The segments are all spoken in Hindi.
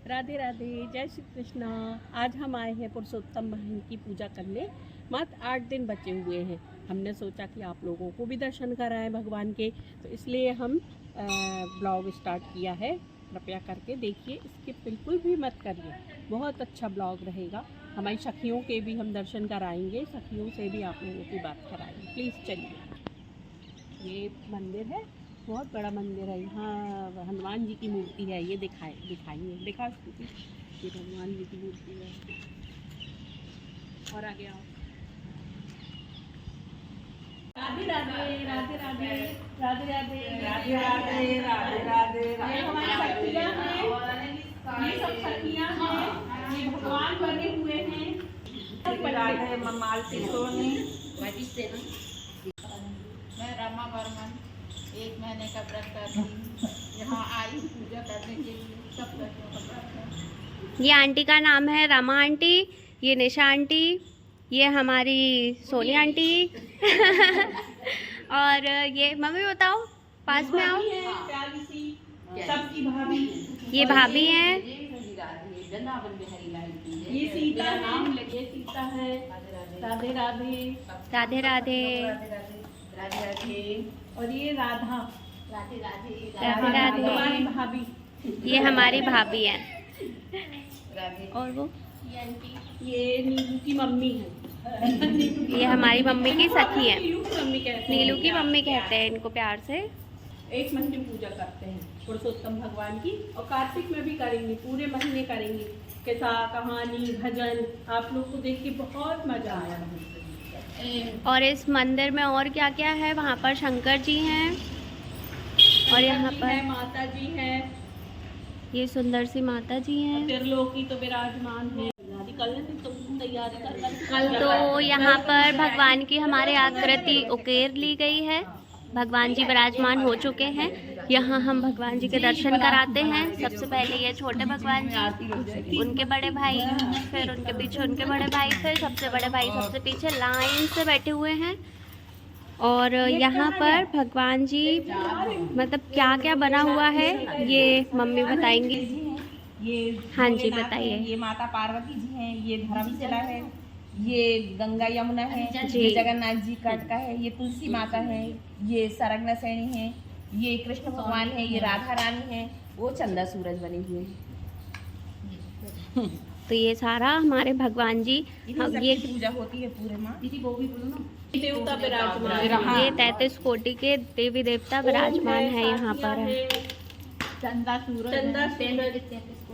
राधे राधे, जय श्री कृष्णा। आज हम आए हैं पुरुषोत्तम भगवान की पूजा करने। मात्र 8 दिन बचे हुए हैं। हमने सोचा कि आप लोगों को भी दर्शन कराएं भगवान के, तो इसलिए हम ब्लॉग स्टार्ट किया है। कृपया करके देखिए, स्किप बिल्कुल भी मत करिए, बहुत अच्छा ब्लॉग रहेगा। हमारी सखियों के भी हम दर्शन कराएंगे, सखियों से भी आप लोगों की बात कराएंगे। प्लीज़ चलिए। ये मंदिर है, बहुत बड़ा मंदिर है। यहाँ हनुमान जी की मूर्ति है, ये दिखाएंगे। दिखा ये भगवान जी की मूर्ति है। और आगे आओ। राधे राधे, राधे राधे, राधे राधे, राधे राधे, राधे राधे। ये हमारी सखियाँ हैं, ये सब सखियाँ हैं, ये भगवान बने हुए हैं। राधे मालती सोनी, मैं रमा बर्मन 1 महीने का व्रत करती यहाँ आई पूजा करने के लिए। सब लड़कियों का व्रत है। ये आंटी का नाम है रमा आंटी, ये निशा आंटी, ये हमारी सोनी आंटी और ये मम्मी बताओ, पास में आओ। प्यारी सी सबकी भाभी, ये भाभी हैं। ये सीता नाम लगे, सीता है। राधे राधे, राधे राधे, राधे राधे। और ये राधा। राधे राधे, राधे राधे। हमारी भाभी, ये हमारी भाभी है। राधे। और वो ये नीलू की मम्मी है। ये हमारी मम्मी की सखी है। नीलू की मम्मी कहते हैं। नीलू की मम्मी कहते हैं इनको प्यार से। एक महीने पूजा करते हैं पुरुषोत्तम भगवान की, और कार्तिक में भी करेंगे, पूरे महीने करेंगे। किस्सा, कहानी, भजन, आप लोग को देख के बहुत मजा आया। और इस मंदिर में और क्या क्या है, वहाँ पर शंकर जी हैं और यहाँ पर माता जी हैं, ये सुंदर सी माता जी हैं। त्रिलोकी तो विराजमान है। कल तो यहाँ पर भगवान की हमारे आकृति उकेर ली गई है। भगवान जी विराजमान हो चुके हैं। यहाँ हम भगवान जी के दर्शन कराते हैं। सबसे पहले ये छोटे भगवान जी, उनके बड़े भाई, फिर उनके पीछे उनके बड़े भाई, फिर सबसे बड़े भाई सबसे पीछे लाइन से बैठे हुए हैं। और यहाँ पर भगवान जी मतलब क्या क्या बना हुआ है ये मम्मी बताएंगी। ये हाँ जी बताइए। ये माता पार्वती जी हैं, ये धर्मशिला है, ये गंगा यमुना है, जी। ये जगन्नाथ जी कट का है, ये तुलसी माता है, ये सरगना सैनी है, ये कृष्ण भगवान है, ये राधा रानी है, वो चंदा सूरज बने हुए हैं। तो ये सारा हमारे भगवान जी, ये पूजा होती है पूरे माँ। देवता विराजमान, ये 33 कोटि के देवी देवता विराजमान है यहाँ पर। चंदा सूरज।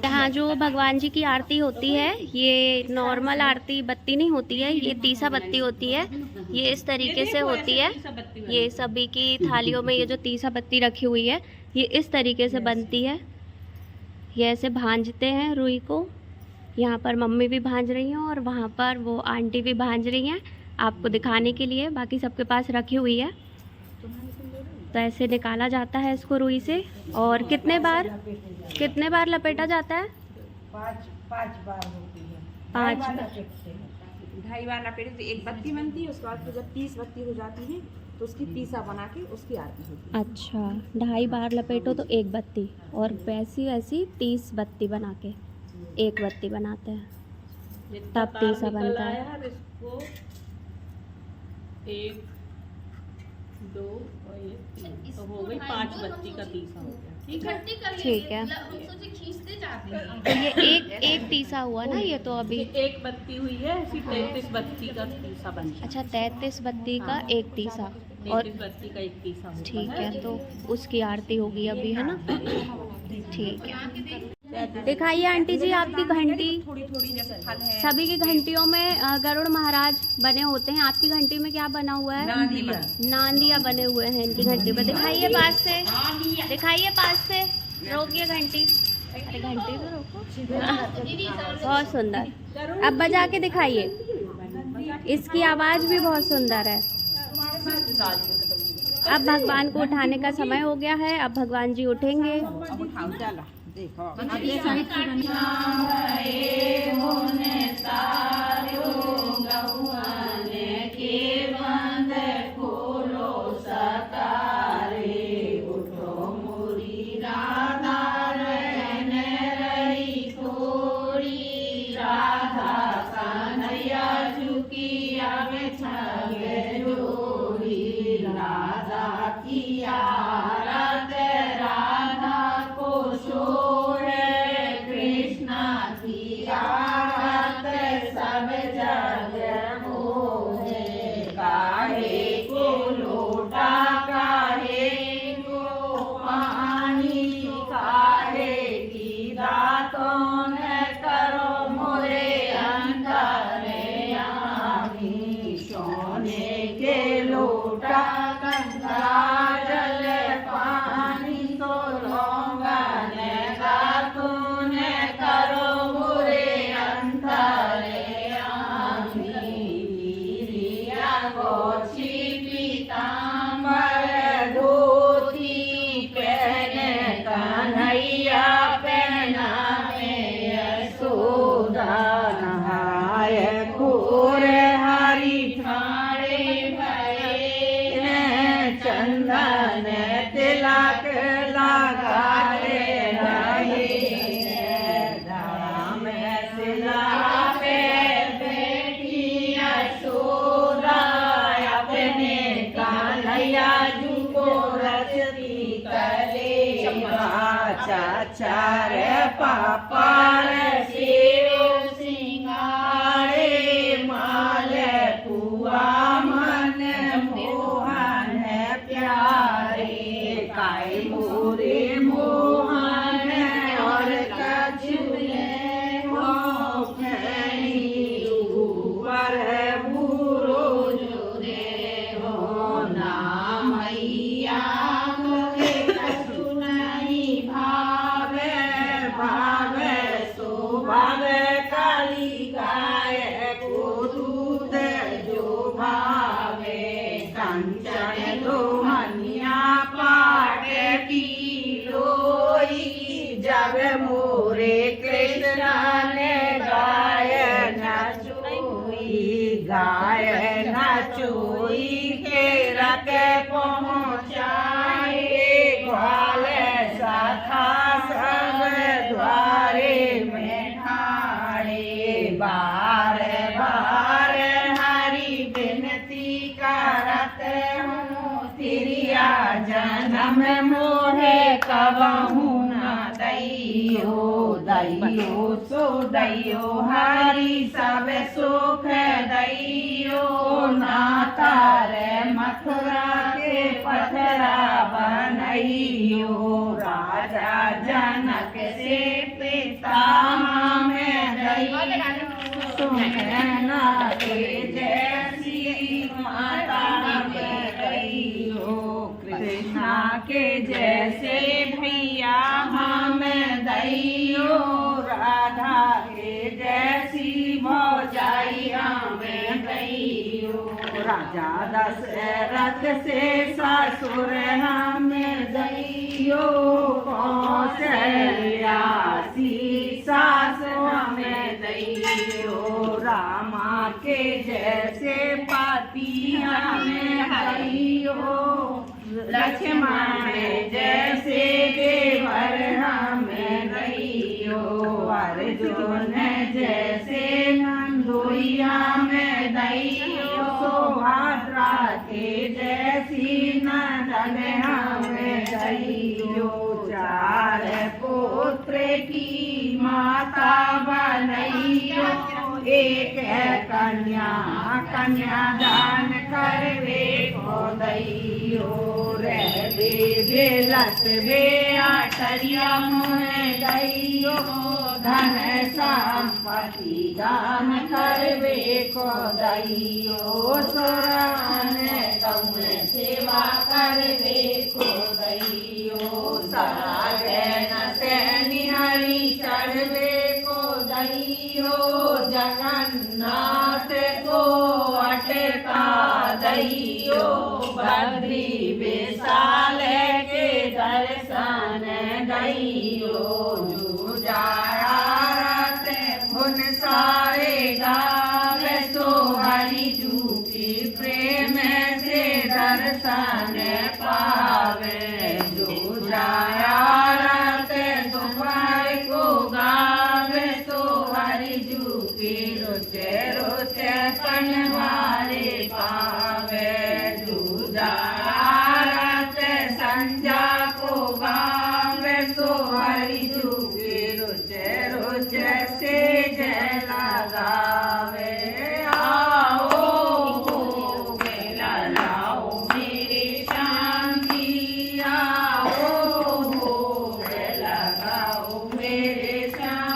यहाँ जो भगवान जी की आरती होती है, ये नॉर्मल आरती बत्ती नहीं होती है, ये तीसा बत्ती होती है। ये इस तरीके से होती है। ये सभी की थालियों में ये जो तीसा बत्ती रखी हुई है, ये इस तरीके से बनती है। ये ऐसे भांजते हैं रुई को। यहाँ पर मम्मी भी भांज रही हैं और वहाँ पर वो आंटी भी भांज रही हैं, आपको दिखाने के लिए। बाकी सबके पास रखी हुई है। तो ऐसे निकाला जाता है इसको रुई से। और कितने बार लपेटा जाता है? 5 बार होती है। 5 बार बार। लपेटते हैं। 2.5 बार लपेटे तो एक बत्ती बनती है। उसके बाद जब 30 बत्ती हो जाती है तो उसकी तीसा बना के उसकी आरती होती है। अच्छा, 2.5 बार लपेटो तो एक बत्ती, और वैसी 30 बत्ती बना के एक बत्ती बनाते हैं, तब तीसा बनता है। इसको 1 2 और ये 3, तो हो गई 5 बत्ती का तीसा हो गया। ठीक है। तो ये एक तीसा हुआ ना, ये तो अभी एक बत्ती हुई है, ऐसी 33 बत्ती का तीसा बन। अच्छा, 33 बत्ती का एक तीसा, और 33 बत्ती का एक तीसा होता ठीक है। तो उसकी आरती होगी अभी, है ना? ठीक है। दिखाइए आंटी जी आपकी घंटी। थोड़ी जैसे फल है। सभी की घंटियों में गरुड़ महाराज बने होते हैं। आपकी घंटी में क्या बना हुआ है? नांदिया बने हुए हैं इनकी घंटी में। दिखाइए पास से, दिखाइए पास से। रोकिए घंटी, अरे घंटी तो रोको। बहुत सुंदर। अब बजा के दिखाइए। इसकी आवाज़ भी बहुत सुंदर है। अब भगवान को उठाने का समय हो गया है। अब भगवान जी उठेंगे। देखो राधा रहने रही को तो ने करो मोरे अंतरे आमी सोने के लोटा गंगा जल पानी तो लौंगा ने का तूने करो मोरे अंतरे आमी रिया गोची पीताम्बर धोती पहने कन्हैया पहना में यशोदा नहाय खोरे हरी ठाणे भये चंदन तिलक लगाए रहे धाम सिला पे बेटी यशोदा अपने कन्हैया जी को रचती करे चाचा रे पापा रे शिव सिंगारे माल पुआ मन मोहन प्यारे काई मोरे मोहन और कछुले हो खैनी ऊपर बूरो जुरे हो नाम मैया मोरे कछु नहीं भावे भावे सो भावे काली गाय को दूध जो भावे कंचन दो हनिया पाट की लोई जब मोरे कृष्ण ने गाय नचोई गाय नचोई के रख पहुँचाए ग्वाल सखा सब द्वारे में ठाड़े बार बार हरि विनती करत हूँ तिरिया जन्म मोहे कबहू न दैयो दैयो सो दैयो हरि सब सुख दैयो नाता रे मथुरा के पथरा बनैयो राजा जनक से पिता में दैयो सुनैना के जैसी माता में दैयो कृष्णा के जैसे भैया हमें दैयो राधा के जैसी भौजाई हमें दैयो राजा दशरथ से ससुर हमें दैयो कौशल्या सी सासु हमें दैयो रामा के जैसे पति हमें दैयो लक्ष्मण जैसे देवर हमें दैयो अर्जुन जैसे नंदोइया में दैयो सुभद्रा के जैसी नंदन हमें दैयो चार पुत्र की माता बनैयो एक है कन्या कन्यादान करवे को दैयो रे बेलत बे आठरिया मुहे दैयो धन संपत्ति दान करवे को दैयो सुरान गौन सेवा करवे को दैयो सागन से निहरी चढ़वे को दैयो जगन्नाथ को अटका दैयो बद्री विशाल के दर्शन दैयो जो जाया उन सारे गावे सो हरि जू की प्रेम से दर्शन पावे जो जाया दोपहर को गावे सो हरि जू की रुचे रुचे पनवारे पावे जो जाया संजा को गावे सो हरि जू की रुचे रुचे से जय लगावे आओ बेला लाओ मेरे शांति आओ बेला लगाओ मेरे शांति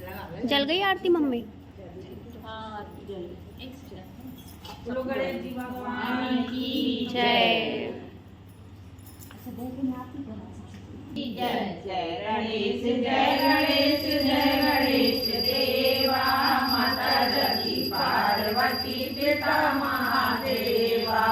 जल गई आरती मम्मी? बोलो गणेश जी भगवान की जय। जय गणेश जय गणेश जय गणेश देवा, माता जगी पार्वती पिता महादेवा,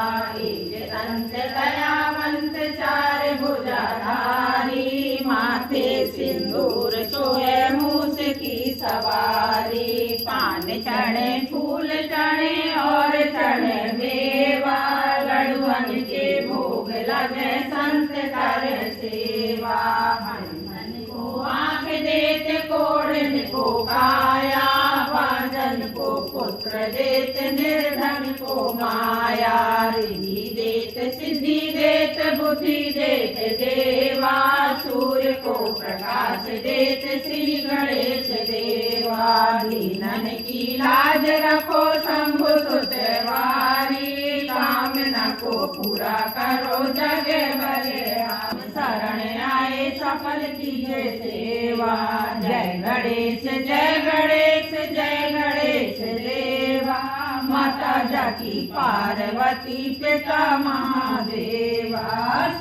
दंत दयावंत चार भुजाधारी, माथे सिंदूर सोए मूस की सवारी, पान चढ़े फूल चढ़े और चढ़े मेवा, लड़ुअन के भोग लगे संत कर सेवा, मन को आँख देते कोढ़न को काया, बाजन को पुत्र देते निर्धन को माया, रिद्धि देत सिद्धि देत बुद्धि देत देवा, सूर्य को प्रकाश देत श्री गणेश देवा, दीनन की लाज रखो शंभु सुतवारी, कामना को पूरा करो जग भरे, हम शरण आए सफल कीजिए सेवा, जय गणेश जय गणेश जय गणेश देवा, माता जाकी पार्वती पिता महादेवा,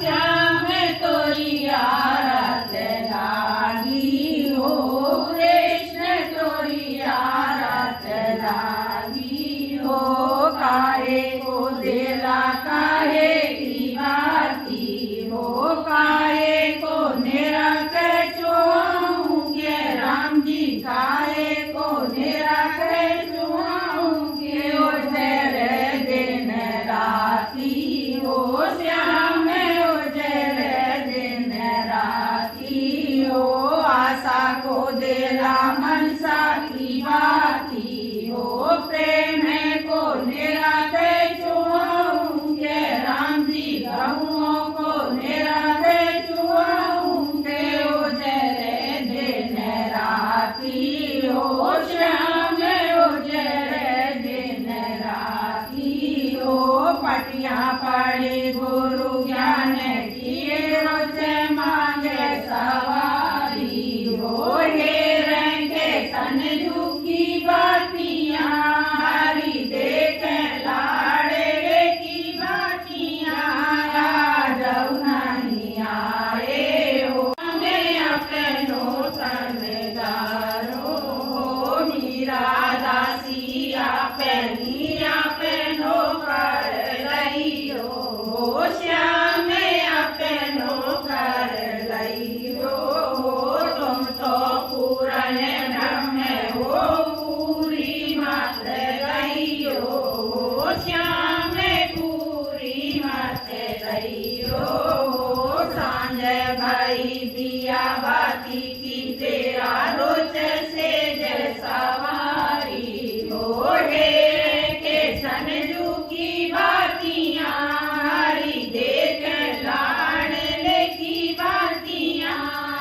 श्याम तोरी आरत लागी हो, कृष्ण तोरी आरत लागी हो, काहे को देला काहे की बाती हो, काहे को निरख चुआऊंगे, राम जी काहे को निरख चुआऊंगे, ओ जय दिन राती हो श्याम, ओ जय दिन राती हो, आशा को देला मनसा की बाती हो, प्रेम को निरख चुआऊंगे, राम जी गहुओं को निरख चुआऊंगे, ओ जय दिन राती हो श्याम, ओ जय दिन राती हो, पटिया पड़ी गुरु ज्ञान किए रोज मांगे सवारी हो, हेर के तन झुकी बातियां, हरी देख लाड़े की बातियां, राजऊ नहीं आए हो, हमें अपनो तनदारो हो, मीरा दासी अपनी अपनो कर रही हो, श्याम अपनो कर रही हो, तुम तो पूरन ब्रह्म हो, पूरी मत रही हो, श्याम पूरी मत रही हो, सांझ भाई दिया बाती की तेरा रोच से जय सवारी हो, हेरे के सनजू की बातियां, हरी देख लाड़ले की बातियां,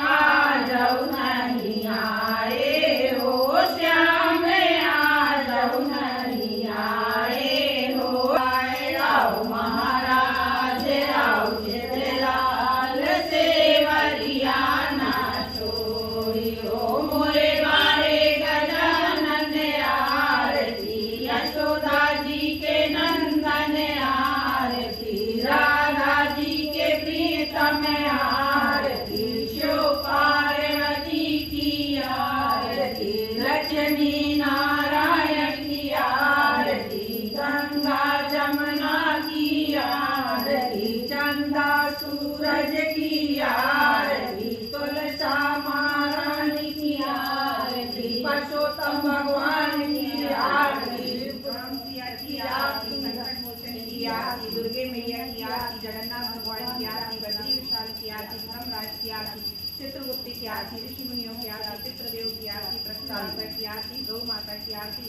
आ जाओ नहीं आए हो श्याम, आ जाओ नहीं आए हो, आए आओ महाराज आओ चितलाल सेवरिया ना छोड़ियो, मोरे बारे गजानन आरती, यशोदा जी के नंदन आरती, राधा जी के प्रीतम आरती, शिव पार्वती की आरती, लक्ष्मी नारायण की आरती, गंगा जमुना की आरती, चंदा सूरज की आरती, तुलसा महारानी की आरती, पुरुषोत्तम भगवान की आरती, की आरती, संकट मोचन की आरती, दुर्गे मैया की आरती, जगन्नाथ भगवान की आरती, बद्री विशाल की आरती, धर्मराज की आरती, चित्रगुप्त की आरती, ऋषि मुनियों की आरती, पितृदेव की आरती, प्रस्ताविका की आरती, गौ माता की आरती,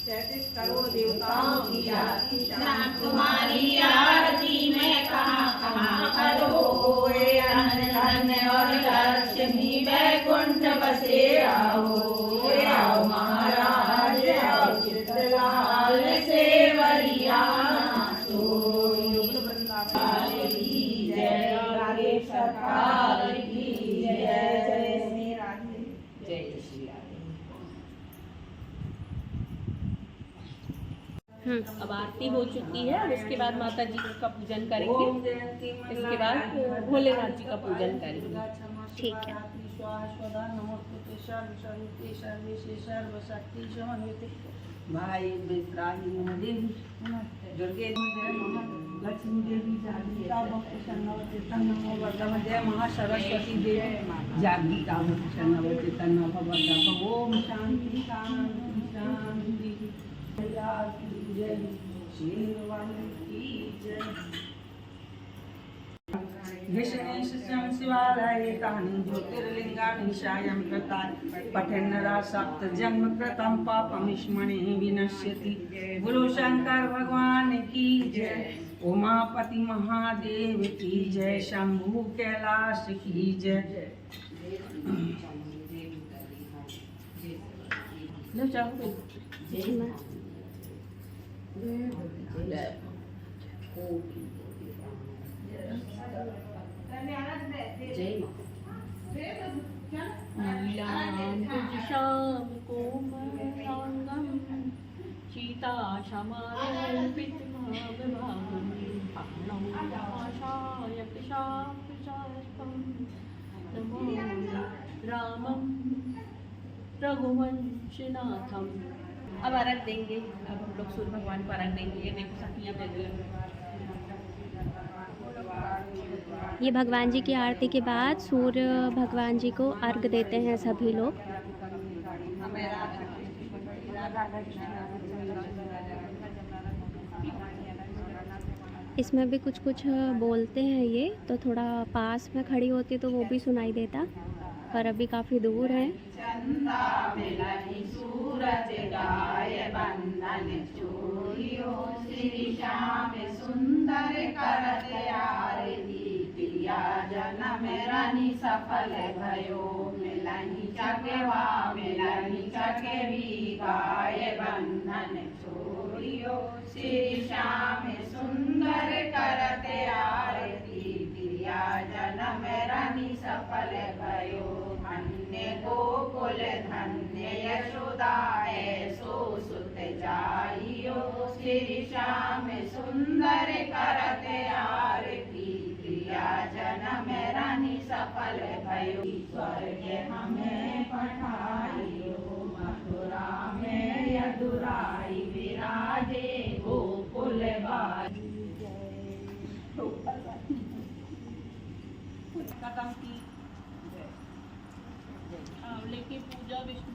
33 करोड़ देवताओं की आरती, श्याम तुम्हारी आरती में कहाँ कहाँ करो, धन और लक्ष्मी वैकुंठ बसे आओ, आओ महाराज आओ चितलाल सेवरिया जय राधे सरकार की जय, जय श्री राधे, जय श्री राधे। अब आरती हो चुकी है, अब इसके बाद माता जी का पूजन करेंगे, इसके बाद भोलेनाथ जी का पूजन करेंगे। ठीक है। भाई बेत्राही देवी दुर्गे लक्ष्मी देवी जय महासरस्वती देवी जागृता भूषणवती तन्ना भगवत ओम शांति शांति शांति जय श्रीवाणी की जय। विष्णुशं शिवालये तानि ज्योतिर्लिंगानि सायं कृतानि पठन्नरा सप्त जन्म कृतं पापमिस्मणे विनश्यति। बोलो शंकर भगवान की जय, उमापति महादेव की जय, शंभु कैलाश की जय। लो जाओ श्याम कोमलांगम सीता नमो रामम रघुवंशनाथम। अब अर्घ देंगे, अब हम लोग सूर्य भगवान को अर्घ देंगे। ये देखो सखियाँ ये भगवान जी की आरती के बाद सूर्य भगवान जी को अर्घ देते हैं सभी लोग। इसमें भी कुछ कुछ बोलते हैं ये, तो थोड़ा पास में खड़ी होती तो वो भी सुनाई देता, पर अभी काफ़ी दूर है। चंदा मिलनि सूरज गाय बंधन चोरियो, श्री श्याम सुंदर करत आरती, प्रिया जन्म रानी सफल भयो, मिलनि चकेवा मिलनि चकेवी गाय बंधन चोरियो, श्री श्याम सुंदर करत आरती, प्रिया जन्म रानी सफल भयो, धन्य गोकुल धन्य यशोदा ऐसो सुत जाइयो, श्री श्याम सुंदर करत आरती, प्रिया जन्म रानी सफल भयो, स्वर्ग हमें पठाइयो, मथुरा में यदुराई विराजे गोकुल बारी। लेके पूजा विष्णु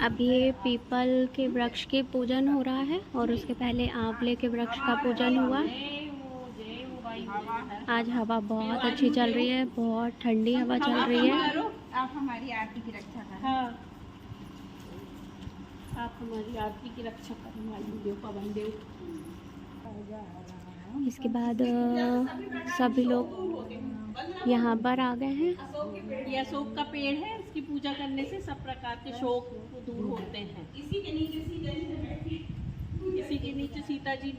अब ये पीपल के वृक्ष के पूजन हो रहा है और उसके पहले आंवले के वृक्ष का पूजन हुआ। आज हवा बहुत अच्छी चल रही है, बहुत ठंडी हवा चल रही है। आप हमारी आरती की रक्षा करें। हाँ, आप हमारी आरती की रक्षा करने वाली देव पवन देव। इसके बाद सभी लोग यहाँ पर आ गए हैं। ये अशोक का पेड़ है, इसकी पूजा करने से सब प्रकार के शोक दूर होते हैं। इसी के नीचे सीता जी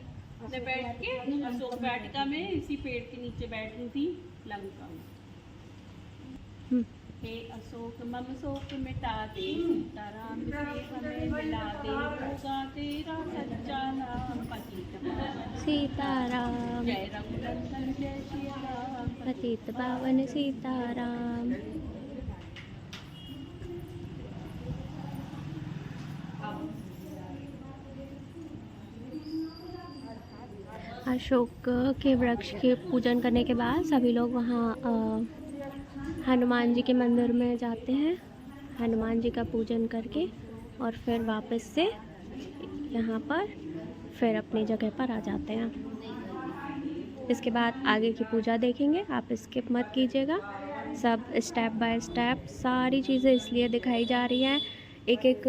ने बैठ के अशोक वाटिका में इसी पेड़ के नीचे बैठी थी लंका में। हे अशोक मम शोक मिटा दे, सीताराम से हमें मिला दे, होगा तेरा सच्चा नाम पतित पावन सीताराम, जय रघुनंदन जय श्री राम, पतित पावन सीताराम। अशोक के वृक्ष के पूजन करने के बाद सभी लोग वहाँ हनुमान जी के मंदिर में जाते हैं, हनुमान जी का पूजन करके और फिर वापस से यहाँ पर फिर अपनी जगह पर आ जाते हैं। इसके बाद आगे की पूजा देखेंगे, आप स्किप मत कीजिएगा। सब स्टेप बाय स्टेप सारी चीज़ें इसलिए दिखाई जा रही हैं, एक एक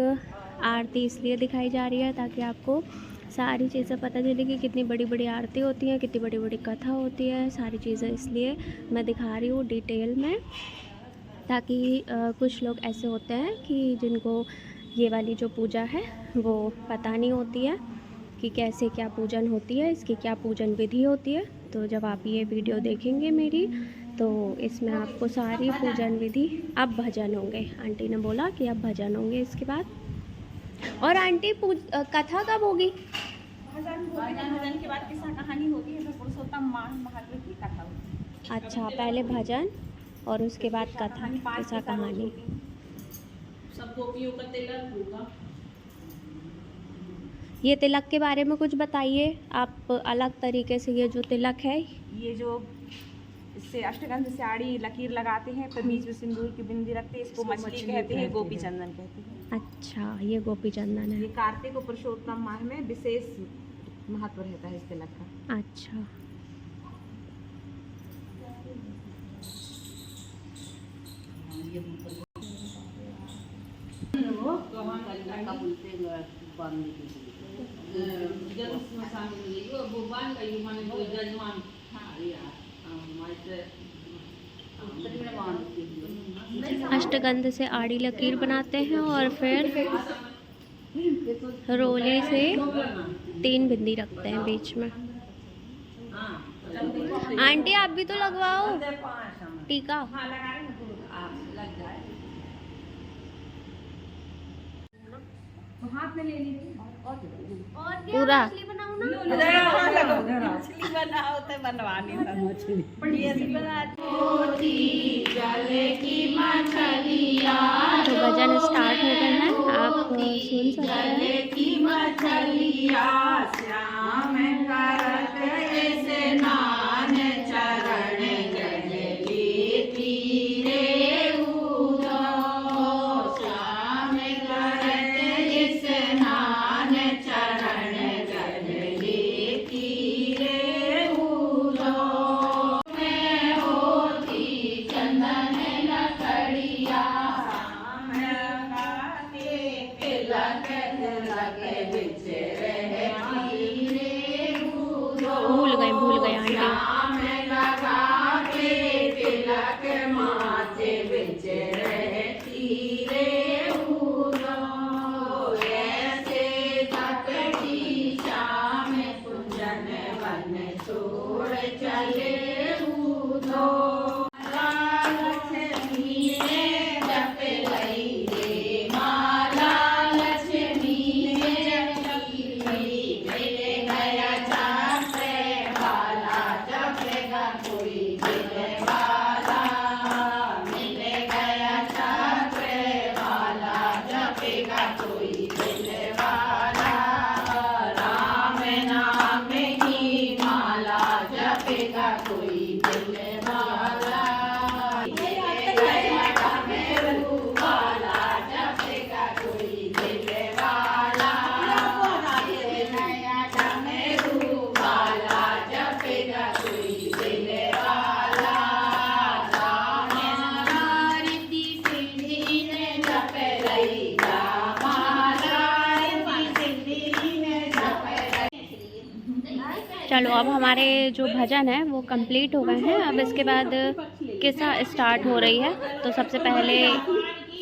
आरती इसलिए दिखाई जा रही है ताकि आपको सारी चीज़ें पता चले कि कितनी बड़ी बड़ी आरती होती हैं, कितनी बड़ी बड़ी कथा होती है। सारी चीज़ें इसलिए मैं दिखा रही हूँ डिटेल में, ताकि कुछ लोग ऐसे होते हैं कि जिनको ये वाली जो पूजा है वो पता नहीं होती है कि कैसे क्या पूजन होती है, इसकी क्या पूजन विधि होती है। तो जब आप ये वीडियो देखेंगे मेरी, तो इसमें आपको सारी पूजन विधि, अब भजन होंगे, आंटी ने बोला कि अब भजन होंगे इसके बाद। और आंटी कथा कब होगी? भजन के बाद किस्सा कहानी होती है, फिर पुरुषोत्तम महात्मा की कथा होती है। अच्छा, पहले भजन और उसके बाद कथा, किस्सा कहानी। सब गोपियों का तिलक होगा। ये तिलक के बारे में कुछ बताइए आप, अलग तरीके से ये जो तिलक है। ये जो इससे अष्टगंध से आड़ी लकीर लगाते हैं, फिर बीच में सिंदूर की बिंदी रखते हैं, इसको मछली कहते हैं, गोपी चंदन कहते हैं। अच्छा, ये गोपी चंदन ये है। कार्तिक और पुरुषोत्तम माह में विशेष महत्व रहता है इस तिलक का। अच्छा, अष्टगंध से आड़ी लकीर बनाते हैं और फिर रोले से 3 बिंदी रखते हैं बीच में। आंटी आप भी तो लगवाओ टीका। हाथ में ले लीजिए पूरा मछली बनाओ तो बनवानी मछली तो भजन स्टार्ट हो गए हैं, आप सुन सकते हैं। भूल गए आंटी। चलो अब हमारे जो भजन है वो कंप्लीट हो गए हैं। अब इसके बाद किस्सा स्टार्ट हो रही है। तो सबसे पहले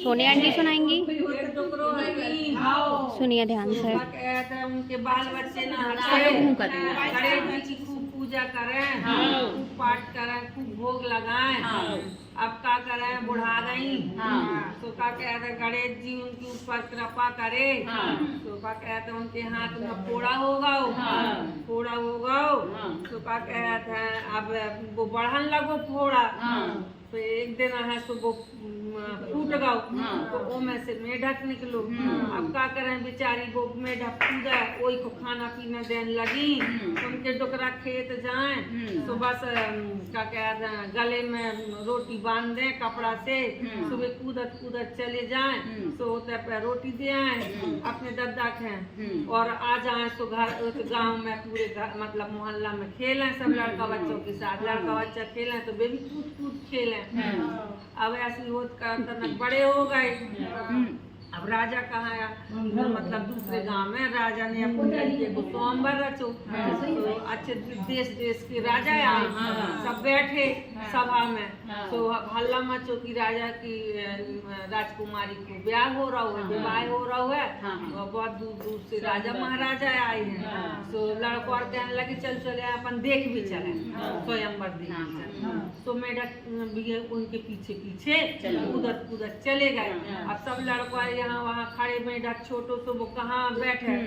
सोनिया आंटी सुनाएंगी, सुनिए ध्यान से। उनके बाल बच्चे गणेश जी की खूब पूजा करें, खूब पाठ करें, खूब भोग लगाएं। अब क्या करें, बुढ़ा गई तो क्या कहते गणेश जी उनके ऊपर कृपा करे। तो क्या कहते उनके हाथ में फोड़ा होगा, तो क्या कहते हैं अब वो बढ़न लगो फोड़ा। तो एक दिन है तो वो फूट गओ, तो वो में से मेढक निकलो। अब क्या करें बेचारी वो मेढक पूजा वही को खाना पीना देने लगी। उनके डोकरा खेत जाए तो बस क्या कहते हैं गले में रोटी बांध दें कपड़ा से, सुबह कूदत कूदत चले जाएं तो होते पे रोटी दे आए अपने दद्दा के और आ जाए तो घर गाँव में पूरे मतलब मोहल्ला में खेलें सब लड़का बच्चों के साथ। लड़का बच्चा खेलें तो बेबी कूद कूद खेलें। अब ऐसी होत करतन बड़े हो गए। अब राजा कहाँ आया, मतलब दूसरे गांव में राजा ने अपने लड़के को स्वयंवर रचो। तो अच्छे देश देश के राजा आए, सब बैठे सभा में। तो हल्ला मचो की राजा की राजकुमारी को ब्याह हो रहा है, विवाह हो रहा है। तो बहुत दूर दूर से राजा महाराजा आए हैं। तो लड़को और कहने लगे चल चले अपन देख भी चले स्वयंवर देख। तो तो मेढक भी उनके पीछे पीछे उधर चले गए। अब सब लड़का यहाँ वहाँ खड़े, मेढक छोटो तो वो कहाँ बैठे,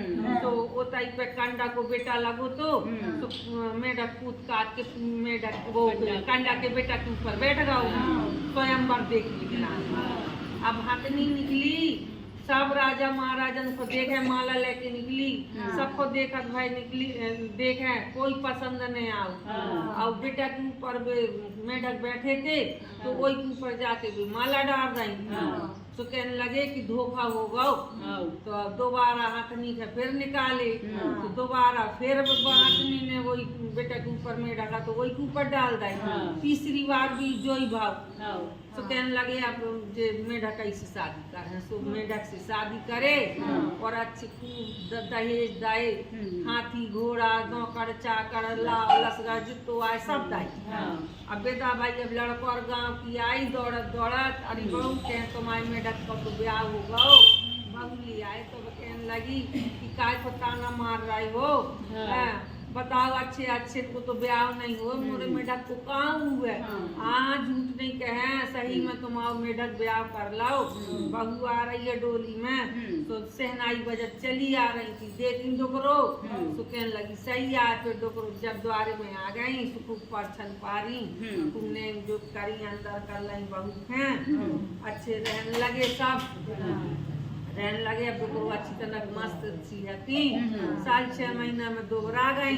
तो वो ताई पे कंडा को बेटा लगो तो मेढक कूद काट के मेढक वो कंडा के बेटा के ऊपर बैठ गया, स्वयंवर देख निकला। अब हथनी निकली, सब राजा महाराजन को देखे, माला लेके निकली, सबको देखत भाई निकली, देखे कोई पसंद नहीं आओ। और बेटा के ऊपर मेढक बैठे थे तो वही के ऊपर जाके भी माला डाल रही, तो कहने लगे कि धोखा हो गो। तो दोबारा हथनी के फिर निकाले, तो दोबारा फिर हथनी ने वही बेटा के ऊपर मेढक तो वही के ऊपर डाल दी। तीसरी बार भी जोई भाव, तो कहने लगे आप मेढक से शादी करें, सो मेढक से शादी करे और अच्छे खूब दहेज दाए, हाथी घोड़ा नौकर चाकर लसगा जितो आए सब दाए। अब बेटा भाई अब लड़का और गाँव की आई दौड़त दौड़त, अरे बहू कह तुम्हारे मेढक का तो ब्याह होगा, बहू आए तो कहने लगी कि काय को ताना मार रही हो, बताओ अच्छे अच्छे को तो ब्याह नहीं हुआ, मोरे मेढक को कहाँ हुआ। झूठ नहीं कहे, सही में तुम्हारा मेढक ब्याह कर लो। बहू आ रही है डोली में, तो सहनाई बजट चली आ रही थी, देखी डोकरो तो कहने लगी सही आए। फिर डोकरो जब द्वारे में आ गई तो खूब परछन पारी, तुमने जो करी अंदर कर लाई बहू है, अच्छे रहने लगे सब रहने लगे। अब डोकरो अच्छी तरह मस्त सी रहती, 6.5 महीना में दोबरा गई।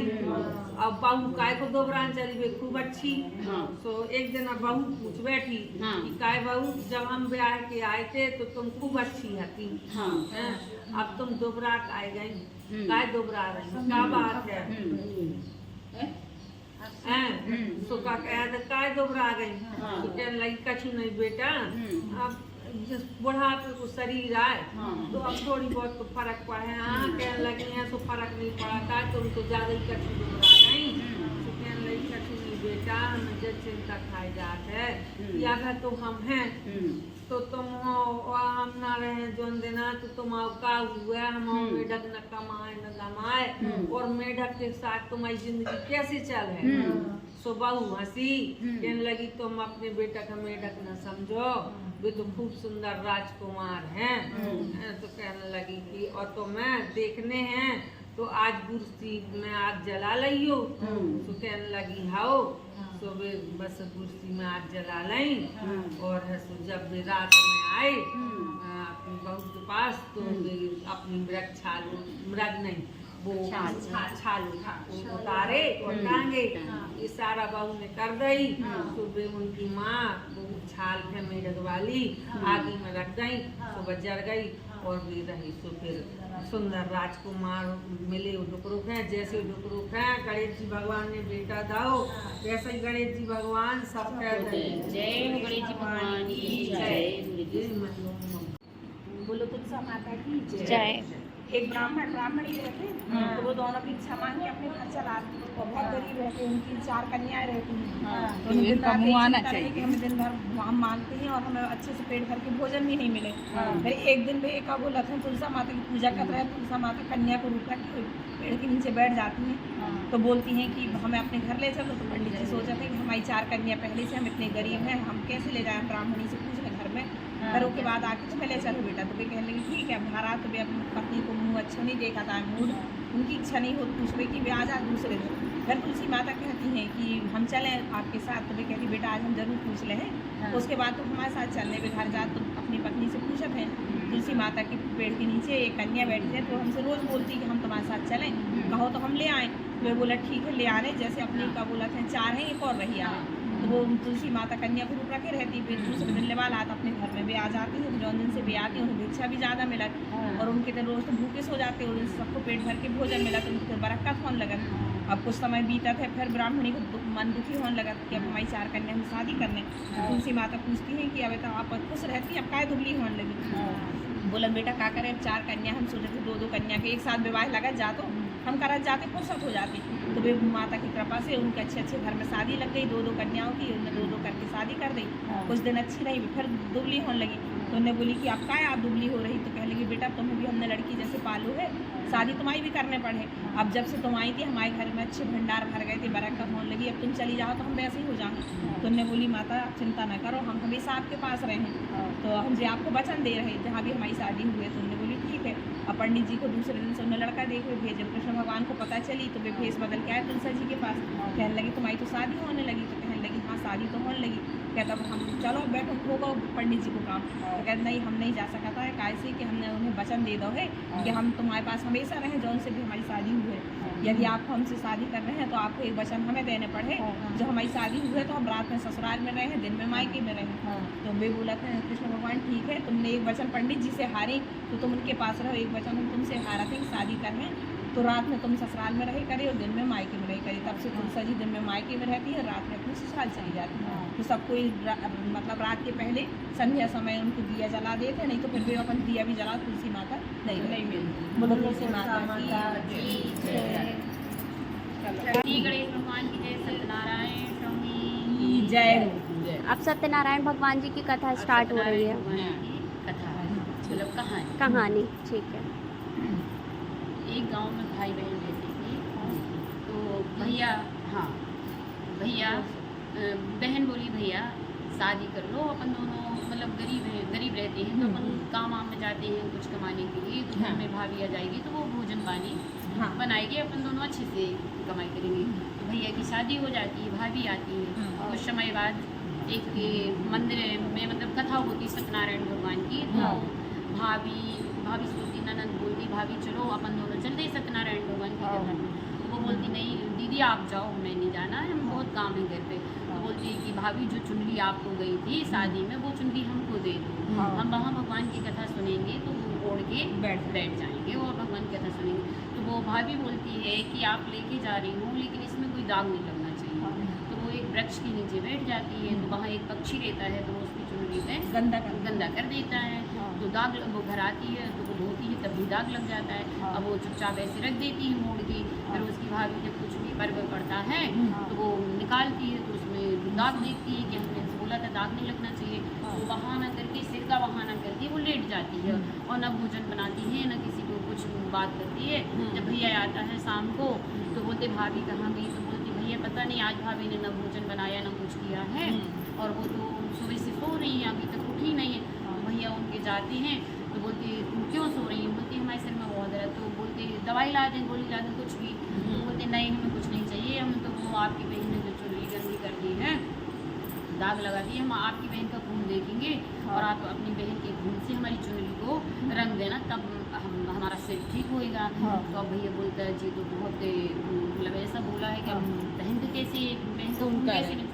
अब बहू काय को दोबरान चली गई खूब अच्छी। तो एक दिन अब बहू पूछ बैठी कि काय बहू जब हम ब्याह के आए थे तो तुम खूब अच्छी रहती, अब तुम दोबरा आए गई, काय दोबरा रही, क्या बात है? तो काय दोबरा गई, तो कहने लगी कछु नहीं बेटा, अब बुढ़ापे को शरीर आए तो अब थोड़ी बहुत तो फर्क पड़ा है। कहने लगी है तो फर्क नहीं पड़ा था, तुम तो ज्यादा ही कछु दोबरा गई। तो कहने लगी कछु नहीं बेटा, हमें जब चिंता खाई जात है, या अगर तो हम हैं तो तुम हम ना रहे जोन देना, तो तुम का हुआ हम मेढक न कमाए न गमाए, और मेढक के साथ तुम्हारी जिंदगी कैसे चल है। सो बहू हंसी, कहने लगी तुम अपने बेटा का मेढक न समझो, वे तो खूब सुंदर राजकुमार हैं। तो कहने लगी कि और तो मैं देखने हैं तो आज गुरसी में आग जला लियो। तो कहने लगी हाओ, तो वे बस गुरसी में आग जला लाई, और है सो जब वे रात में आए अपनी बहू के पास, तो वे अपनी मृग नहीं वो छाल उतारे और टांगे, ये सारा बहू ने कर दी। तो वे उनकी माँ वो छाल है मेढक वाली आगे में रख गई, तो वह जल गई और भी रही। तो फिर सुंदर राजकुमार मिले डुकरुक हैं, जैसे डुकरुक हैं गणेश जी भगवान ने बेटा दाओ, वैसे ही गणेश जी भगवान सब कहते हैं जय गणेश जी भगवान की जय। बोलो तुलसा माता की जय। एक ब्राह्मणी रहते हैं, तो वो दोनों की इच्छा मांग के अपने घर चला, बहुत गरीब रहते हैं, उनकी 4 कन्याएं रहती हैं। तो दिन रात चाहिए कि हमें दिन भर हम मांगते हैं और हमें अच्छे से पेट भर के भोजन भी नहीं मिले। फिर एक दिन वे का बोला था तुलसा माता की पूजा कर रहे हैं, तुलसा माता कन्या को रूप रख पेड़ के नीचे बैठ जाती हैं, तो बोलती हैं कि हमें अपने घर ले चलो। तो पंडित जी सोचा थे कि हमारी 4 कन्या पहले से हम इतने गरीब हैं, हम कैसे ले जाएं, ब्राह्मणी से पूछ रहे घर में, घरों के बाद आके तुम्हें ले चलो बेटा। तो वे कहने लगी ठीक है। महाराज तो वे अपनी पत्नी को मुँह अच्छा नहीं देखा था, मूड उनकी इच्छा नहीं होती उसमें कि वे आ जा दूसरे दिन। फिर तुलसी माता कहती हैं कि हम चलें आपके साथ, तो वे कहती बेटा आज हम जरूर पूछ लें। उसके बाद तो हमारे साथ चलने पे घर जा, तो अपनी पत्नी से पूछत हैं। तुलसी माता के पेड़ के नीचे एक कन्या बैठी है, तो हमसे रोज़ बोलती कि हम तुम्हारे साथ चलें, कहो तो हम ले आएँ। तो वे बोला ठीक है ले आने, जैसे अपने का बोला था 4 हैं एक और रही आए। तो वो तुलसी माता कन्या को रूप रखे रहती, फिर दूसरे दिन लेवा लाता अपने घर में भी आ जाती है। तो जौन दिन से भी आती है उन्हें भिक्षा भी ज़्यादा मिला, और उनके दिन रोज़ तो भूखे सो जाते हैं, सबको पेट भर के भोजन मिला, तो उनको बरकत होने लगा। अब कुछ समय बीता था, फिर ब्राह्मणी को मन दुखी होने लगा कि अब हमारी 4 कन्या हम शादी करने। तुलसी माता पूछती हैं कि अब तो आप खुश रहती अब काय दुबली होने लगी। बोला बेटा क्या करें, 4 कन्या हम सोचे थे 2-2 कन्या के एक साथ विवाह लगा जा, तो हम करा जाते फुर्सत हो जाती। तो वे माता की कृपा से उनके अच्छे घर में शादी लग गई, 2-2 कन्याओं की, उन्हें 2-2 करके शादी कर दी। कुछ दिन अच्छी रही, फिर दुबली होने लगी। तो उन्हें बोली कि अब क्या आप दुबली हो रही, तो कहने लगी बेटा तुम्हें भी हमने लड़की जैसे पालो है, शादी तुम्हारी भी करने पड़े। अब जब से तुम आई थी हमारे घर में अच्छे भंडार भर गए थे, बरकत होने लगी, अब तुम चली जाओ तो हम वैसे ही हो जाएंगे। तो उन्हें बोली माता चिंता न करो, हम हमेशा आपके पास रहे हैं, तो हम जी आपको वचन दे रहे जहाँ भी हमारी शादी हुई है। तो उन्हें बोली ठीक है। अब पंडित जी को दूसरे दिन से उन्हें लड़का देख भेजे। जब कृष्ण भगवान को पता चली तो वे भेष बदल के आए तुलसा जी के पास, कहने लगी तुम्हारी तो शादी होने लगी। तो कहने लगी हाँ शादी तो होने लगी। कहता हम चलो बैठो होगा पंडित जी को काम। तो कहते नहीं हम नहीं जा सकता है, कैसे कि हमने उन्हें वचन दे दो है कि हम तुम्हारे पास हमेशा रहें, जो उनसे भी हमारी शादी हुई है। यदि आप हमसे शादी कर रहे हैं तो आपको एक वचन हमें देने पड़े, जो हमारी शादी हुई है तो हम रात में ससुराल में रहें, दिन में मायके में रहें। तो वे बोला था कृष्ण भगवान ठीक है, तुमने एक वचन पंडित जी से हारे तो तुम उनके पास रहो, एक वचन हम तुमसे हारा थे शादी करने, तो रात में तुम ससुराल में रहे करे और दिन में मायके में रही करे। तब से तुलसा जी दिन में मायके में रहती है, रात में अपने ससुराल चली जाती है। तो सब कोई मतलब रात के पहले संध्या समय उनको दिया जला देते, नहीं तो फिर भी अपन दिया भी जला तुलसी माता नहीं मिलती। बोलो तुलसी माता की श्री गणेश भगवान की जय, सत्यनारायण स्वामी जय। अब सत्यनारायण भगवान जी की कथा स्टार्ट हो रही है, कथा मतलब कहानी। कहानी ठीक है। एक गांव में भाई बहन रहते थे, तो भैया भैया बहन बोली भैया शादी कर लो, अपन दोनों मतलब गरीब रहते हैं, तो अपन काम वाम में जाते हैं कुछ कमाने के लिए, तो घर में भाभी आ जाएगी तो वो भोजन पानी बनाएगी, अपन दोनों अच्छे से कमाई करेंगे। तो भैया की शादी हो जाती है, भाभी आती है, कुछ समय बाद एक मंदिर में मतलब कथा होती सत्यनारायण भगवान की। तो भाभी सोचती, ननद बोलती भाभी चलो अपन दोनों चलते हैं सत्यनारायण भगवान की कथा में। तो वो बोलती नहीं दीदी आप जाओ, मैं नहीं जाना है, हम बहुत काम है घर पे। तो बोलती कि भाभी जो चुनरी आपको गई थी शादी में वो चुनरी हमको दे दो, हम वहाँ भगवान की कथा सुनेंगे तो वो ओढ़ के बैठ जाएंगे और भगवान की कथा सुनेंगे। तो वो भाभी बोलती है कि आप लेके जा रही हूँ लेकिन इसमें कोई दाग नहीं लगना चाहिए। तो वो एक वृक्ष के नीचे बैठ जाती है, तो वहाँ एक पक्षी रहता है, तो वो उसकी चुनरी पे गंदा कर देता है। तो दाग वो घर आती है तो वो धोती है तब भी दाग लग जाता है। अब वो चुपचाप ऐसे रख देती है मोड़ के, फिर उसकी भाभी जब कुछ भी पर्व पड़ता है तो वो निकालती है, तो उसमें दाग देखती है कि हमने बोला था दाग नहीं लगना चाहिए। तो बहाना करके सिर का बहाना करके वो लेट जाती है और न भोजन बनाती है न किसी को कुछ बात करती है। जब भैया आता है शाम को तो बोलते भाभी कहाँ गई, तो बोलती भैया पता नहीं आज भाभी ने न भोजन बनाया न कुछ किया है, और वो तो सुबह से सो रही है अभी तक उठी नहीं है। भैया उनके जाते हैं तो बोलती तुम क्यों सो रही हैं, बोलती हमारे सिर में बहुत दर्द। तो बोलते दवाई ला दें गोली ला दें कुछ भी, तो बोलते नहीं हमें कुछ नहीं चाहिए, हम तो वो आपकी बहन ने जो चुनरी गंदी कर दी है दाग लगा दी, हम आपकी बहन का खून देखेंगे और आप अपनी बहन के खून से हमारी चुनरी को रंग देना, तब हमारा सिर ठीक होएगा। तो अब भैया बोलता है जी तो बहुत मतलब ऐसा बोला है कि बहन को कैसे मिल सकता है।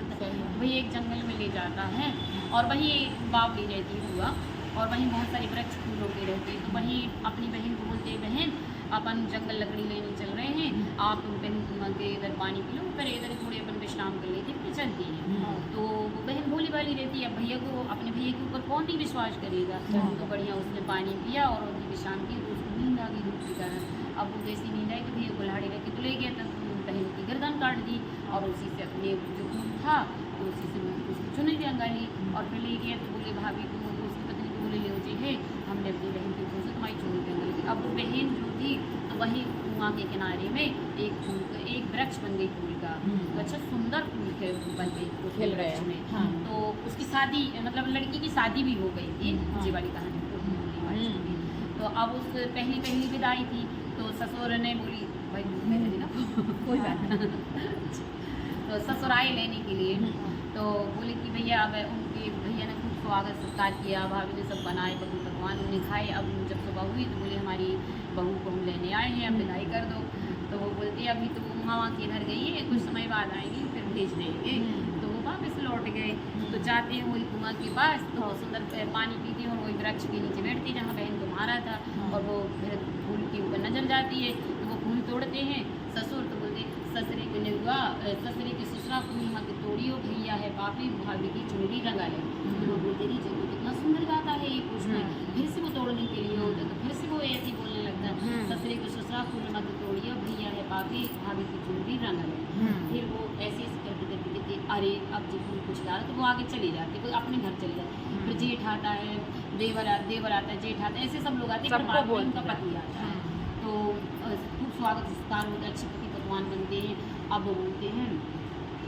भैया एक जंगल में ले जाता है और वहीं एक बावली रहती है हुआ, और वहीं बहुत सारे वृक्ष फूलों के रहते हैं। तो वहीं अपनी बहन को बोलते हैं बहन अपन जंगल लकड़ी लेने चल रहे हैं, आप बहन के इधर पानी पी लो, फिर इधर थोड़ी अपन विश्राम कर लेते फिर चलती हैं। तो वो बहन भोली भाली रहती है, अब भैया को अपने भैया के ऊपर कौन ही विश्वास करेगा। तो बढ़िया उसने पानी पिया और उनकी विश्राम की, तो उसको नींद आ गई धूप के कारण। अब वो जैसी नींद आई तो भैया को लाड़ी रख के तो ले गया, तब बहन की गर्दन काट दी और उसी से अपने जो खून था तो उसी से उसकी चुनरी रंगाली और फिर ले गया। तो बोले भाभी को उसकी पत्नी को बोले ले जी है हमने अपनी बहन की खून से तुम्हारी चुनरी रंगाली। अब वो बहन जो थी तो वही कुआं के किनारे में एक वृक्ष बन गई फूल का, तो अच्छा सुंदर फूल बन गई उस वृक्ष में। तो उसकी शादी मतलब लड़की की शादी भी हो गई थी, जी वाली कहानी। तो अब उस पहली विदाई थी, तो ससुर ने बोली भाई मेरे दिन कोई बात तो ससुराई लेने के लिए तो बोले कि भैया अब उनके भैया ने खूब स्वागत सत्कार किया, भाभी ने सब बनाए बबू पकवान उन्हें खाए। अब जब सुबह हुई तो बोले हमारी बहू को हम लेने आए हैं, अब विदाई कर दो। तो वो बोलते अभी तो मामा के घर गई है, कुछ समय बाद आएंगी फिर भेज देंगे। तो वो वापस लौट गए, तो जाते हैं वही कुआं के पास, तो वो सुंदर पानी पीती और वही वृक्ष के नीचे बैठती जहाँ बहन को मारा था, और वो फिर फूल के ऊपर नजर जाती है तो वो फूल तोड़ते हैं ससुर। तो बोलते ससुरी को नहीं हुआ, ससुरी की ससुरा फूल यहाँ के तोड़ियो भैया है पापी भाभी की चुनरी रंगा ले। तो वो बोलते रही तो कितना सुंदर गाता है ये पूछना, फिर से वो तोड़ने के लिए होता तो फिर से वो ऐसे बोलने लगता ससुरी की ससुरा फूल मत तोड़ियो भैया है पापी भाभी की चुनरी रंगा ले। फिर वो ऐसे करते अरे अब जी कुछ डाला तो वो आगे चले जाते, वो अपने घर चले जाते। फिर जेठ आता है, देवर आता है, जेठ आता है, ऐसे सब लोग आते हैं, फिर बाद में उनका पति आता है। तो खूब स्वागत सत्कार होता है, अच्छे पति पकवान बनते हैं। अब वो बोलते हैं,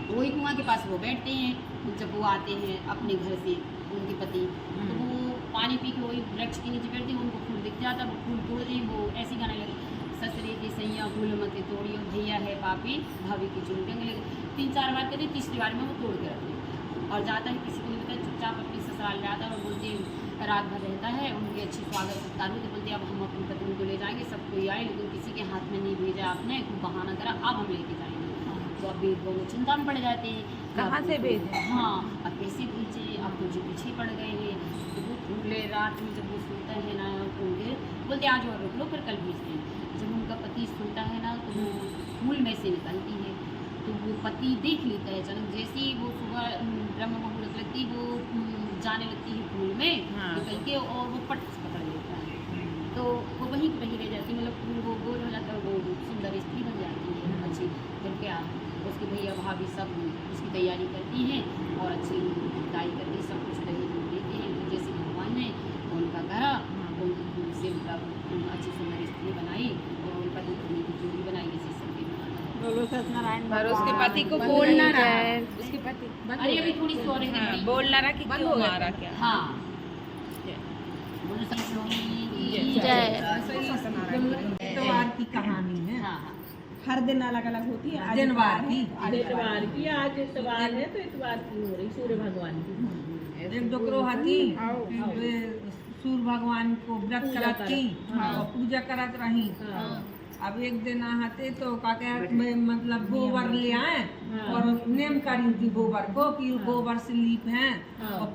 वही कुआं के पास वो बैठते हैं, जब वो आते हैं अपने घर से उनके पति, तो वो पानी पी के वही वृक्ष के नीचे बैठते हैं, उनको फूल दिख जाता है, वो फूल तोड़ते हैं, वो ऐसे गाने लगे, ससुरे की सैया फूल मत तोड़ी, और भैया है पापी भाभी की चूड़ी। 3-4 बार कहते, तीसरी बार में वो तोड़ के रखते हैं और जाता है, किसी को नहीं बताया, चुपचाप अपने ससुराल जाता है और बोलते हैं रात भर रहता है, उनकी अच्छी स्वागत सत्कार होती, बोलते अब हम अपनी पत्नी को ले जाएंगे, सब कोई आए, लेकिन किसी के हाथ में नहीं भेजा आपने, खूब बहाना करा, अब हम लेके जाएंगे। तो अब वेद वो चिंता में पड़ जाते हैं, कहाँ से भेज है? हाँ, अब कैसे भेजे, अब तो जो पीछे पड़ गए हैं। तो वो फूले रात में जब वो सोता है ना, उनके बोलते आज और रुक लो, फिर कल भेजते हैं। जब उनका पति सोता है ना, तो वो फूल में से निकलती है, तो वो पति देख लेता है अचानक, जैसे ही वो सुबह ब्रह्म मुहूर्त लगती, वो जाने लगती है फूल में निकल के, और वो पट से पकड़ लेता है, तो वो वहीं रह जाती है, मतलब फूल वो गोल हो जाता है, वो सुंदर स्त्री बन जाती है अच्छी। फिर क्या, उसके भैया भाभी सब उसकी तैयारी करती हैं और अच्छी विदाई करती, सब कुछ दहेज देते हैं। तो जैसे भगवान ने उनका करा, उनकी फूल से मतलब अच्छी सुंदर स्त्री बनाई और उन पति पत्नी की जोड़ी बनाई, जैसे सब बनाना है। और उसके पति को बोलना रहा है, उसके पति अरे अभी थोड़ी सी और है, बोलना रहा कि क्यों मारा क्या? हाँ, बोलो श्री स्वामी की जय। इतवार की कहानी है, हाँ, हर दिन अलग अलग होती है। आज इतवार की आज इतवार है, तो इतवार की हो रही सूर्य भगवान की। एक डोकरो हाथी सूर्य भगवान को व्रत करत की और पूजा करत रही। अब एक दिन आते तो का मतलब गोबर ले आए और नेम करी थी गोबर को कि गोबर से लीप है और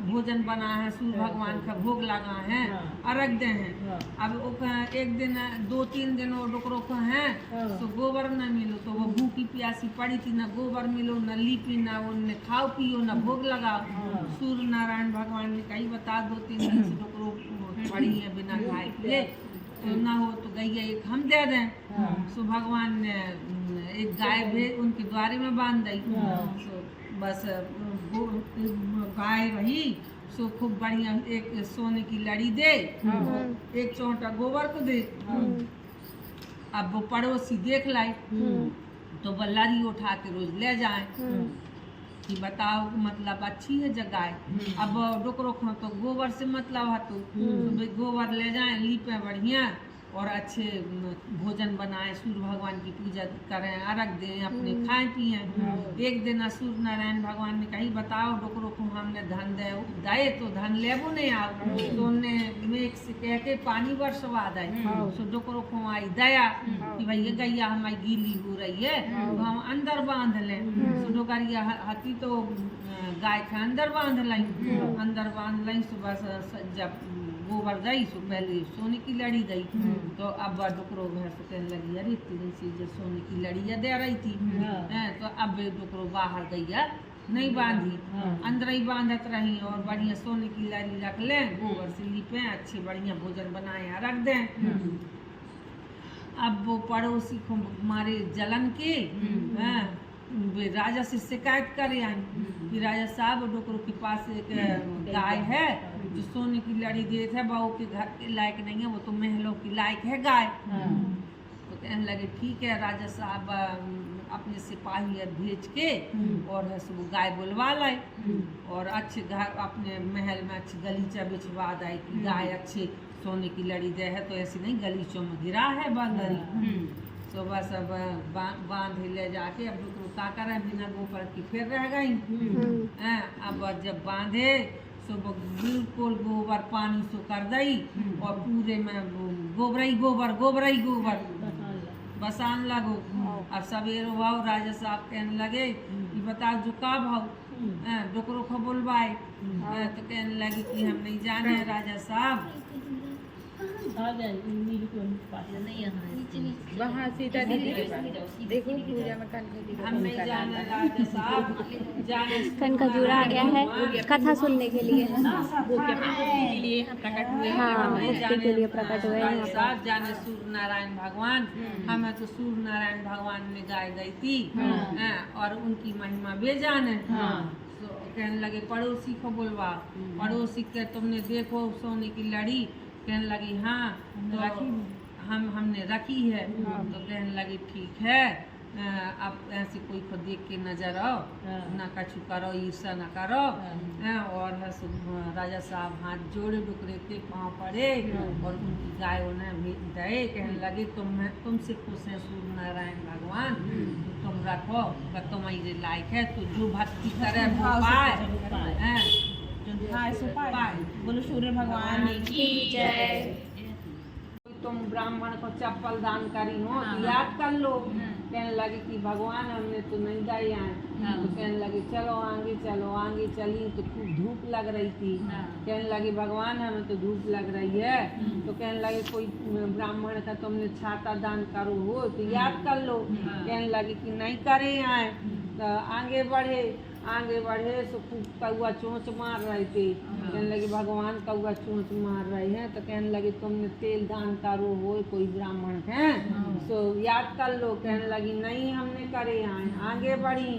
भोजन बना है, सूर्य भगवान का भोग लगा है, अर्घ दे हैं। अब एक दिन 2-3 दिन वो डोकरो को है तो गोबर न मिलो, तो वो भूखी प्यासी पड़ी थी, न गोबर मिलो, न लीपी, न उनने खाओ पियो, न भोग लगाओ। सूर्य नारायण भगवान ने कही बता 2-3 दिन से डोकरो पड़ी है बिना खाए पिए, तो ना हो तो गैया एक हम दे दें। सो भगवान ने एक गाय भेज उनके द्वारे में बांध दी। सो बस गाय रही, सो खूब बढ़िया एक सोने की लड़ी दे, एक चौंटा गोबर को दे। अब वो पड़ोसी देख लाई तो वो लड़ी उठा के रोज ले जाए कि बताओ मतलब अच्छी है जगह। अब डोकरो खो तो गोबर से मतलब है, तो गोबर ले जाए, लीपे बढ़िया और अच्छे भोजन बनाए, सूर्य भगवान की पूजा करें, अर्घ दें, अपने खाएं पिए। एक दिन सूर्य नारायण भगवान ने कही बताओ डोकरो को हमने धन दे तो धन लेबो नहीं आओ, तो उनने मेघ से कह के पानी बरसवा दे। सो डोकरो को आई दया कि भैया गैया हमारी गीली हो रही है, तो हम अंदर बांध लें। सो डोकरिया हाथी तो गाय के अंदर बांध लाई, सुबह जब गोबर गई सो पहले सोने की लड़ी गई, तो अब डोकरो घर से कहने लगी अरे तेरी से जो सोने की लड़िया दे रही थी, तो अब डोकरो बाहर गई नहीं बांधी, अंदर ही बांधत रही और बढ़िया सोने की लड़ी रख लें, गोबर से लीपे, अच्छे बढ़िया भोजन बनाए रख दें। अब वो पड़ोसी को मारे जलन के राजा से शिकायत करे आई कि राजा साहब डोकरो के पास एक गाय है जो सोने की लड़ी देते है, बहू के घर के लायक नहीं है, वो तो महलों की लायक है गाय। तो कहने लगे ठीक है राजा साहब अपने सिपाही भेज के और है सब गाय बुलवा लाए और अच्छे घर अपने महल में अच्छी गलीचा बिछवा दाए कि गाय अच्छे सोने की लड़ी दे है, तो ऐसी नहीं गलीचों में गिरा है बंदरी। तो बस अब बांध ले जाके अब डोकरो का करे बिना गोबर की फिर रह गई। अब जब बांधे सो बिल्कुल गोबर पानी सो कर दई और पूरे में गोबर बसान लगो। अब सवेरो भाव राजा साहब कहने लगे कि बताओ जो का भाव, डोकरो को बुलवाए, तो कहने लगे कि हम नहीं जाने राजा साहब, वहाँ सीता दीदी देखो पूजा में हम नहीं जाने राजा साहब, जाने कनखजूरा आ गया है कथा सुनने के लिए। हाँ, मुक्ति के लिए प्रकट हुए हैं यहाँ पर। साहब जाने सूर्य नारायण भगवान, हमें तो सूर्य नारायण भगवान ने गाय दी थी और उनकी महिमा बेजान है। तो कहने लगे पड़ोसी को बुलवा। पड़ोसी के तुमने देखो सोने की लड़ी, कहने लगी हाँ तो हमने रखी है। तो कहने लगी ठीक है, अब ऐसे कोई को देख के नजर आओ, ना कछु करो, ईर्षा ना करो। और राजा साहब हाथ जोड़े डुकरे के पाँव पड़े और उनकी गाय उन्हें भेज दे। कहने लगे तुमसे खुश है सूर्य नारायण भगवान, तो तुम रखो, अगर तुम्हारे लायक है तो जो भक्ति करे वो पाए। बोलो सूर्य भगवान की जय। तुम ब्राह्मण को चप्पल दान करी हो तो याद कर लो। कहने लगे कि भगवान हमने तो नहीं दाई आए। तो कहने लगे चलो आगे चलो। आगे चली तो खूब धूप लग रही थी। कहने लगे भगवान हमें तो धूप लग रही है। तो कहने लगे कोई ब्राह्मण का तुमने छाता दान करो हो तो याद कर लो। कहने लगे कि नहीं करे आए। तो आगे बढ़े सो खूब कौआ चोंच मार रहे थे। कहने लगे भगवान कौआ चोंच मार रहे हैं। तो कहने लगे तुमने तेल दान करो हो कोई ब्राह्मण है सो याद कर लो। कहने लगी नहीं हमने करे आए। आगे बढ़ी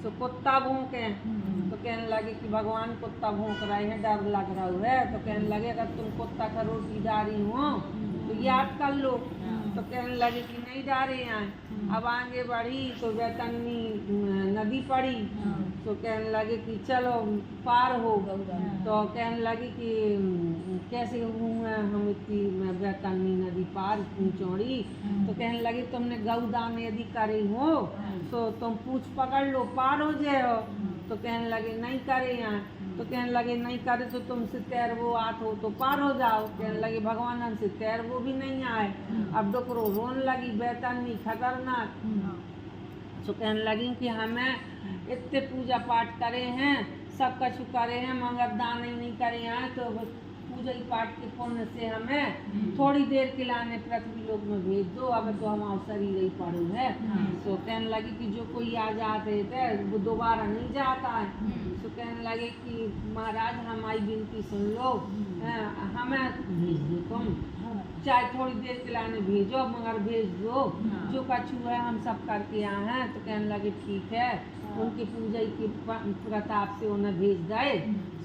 सो कुत्ता भौंके। तो कहने लगे कि भगवान कुत्ता भौंक रहे हैं, डर लग रहा है। तो कहने लगे अगर तुम कुत्ता का रोटीदारी हो तो याद कर लो। तो कहने लगे कि नहीं डारे आए। अब आगे बढ़ी तो बैतरनी नदी पड़ी। तो कहने लगे कि चलो पार हो। तो कहने लगे कि कैसे हुए हम इतनी बैतरनी नदी पार इतनी चौड़ी। तो कहने लगे तुमने गौदान यदि करे हो तो तुम पूछ पकड़ लो पार हो जाओ। तो कहने लगे नहीं करे यहाँ। तो कहने लगे नहीं करे तो तुमसे तैरवो आत हो तो पार हो जाओ। कहने लगे भगवान हमसे तैरवो भी नहीं आए। अब डुकरो रोन लगी बैतरनी खतरनाक। तो कहने लगी कि हमें इतने पूजा पाठ करे हैं, सब कछु करे हैं, मगर दान ही नहीं करे हैं। तो पूजा पाठ के पुण्य से हमें थोड़ी देर के लाने पृथ्वी लोक में भेज दो। अब तो हमारा शरीर ही पड़ू है। तो कहने लगे कि जो कोई आ जाते थे वो दोबारा नहीं जाता है। तो कहने लगे कि महाराज हमारी विनती सुन लो, हमें भेज दो तुम, चाहे थोड़ी देर के लाने भेजो मगर भेज दो। जो कछु है हम सब करके आए हैं। तो कहने लगे ठीक है। उनकी पूजा के प्रताप से उन्हें भेज दे।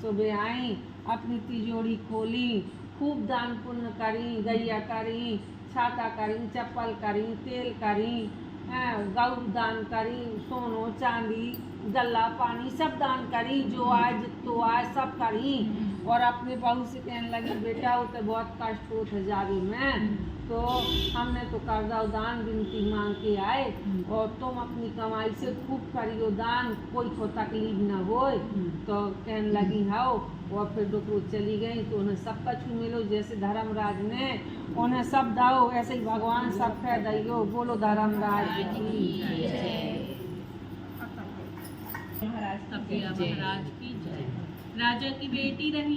सुबह आई, अपनी तिजोरी खोली, खूब दान पुण्य करी, गैया करी, छाता करी, चप्पल करी, तेल करी, गौ दान करी, सोनो चांदी गल्ला पानी सब दान करी। जो आए जितो आए सब करी। और अपने बहू से कहने लगी बेटा वो तो बहुत कष्ट होत है जावे में, तो हमने तो कर दो दान, विनती मांग के आए। और तुम अपनी कमाई से खूब करियो दान, कोई को तकलीफ न हो। तो कहने लगी हाओ। और फिर डुकरो चली गई तो उन्हें सब कछु मिलो। जैसे धर्मराज ने उन्हें सब दाओ ऐसे ही भगवान सब कह दियो। बोलो धर्मराज की तपिया महाराज की जय। राजा की बेटी रही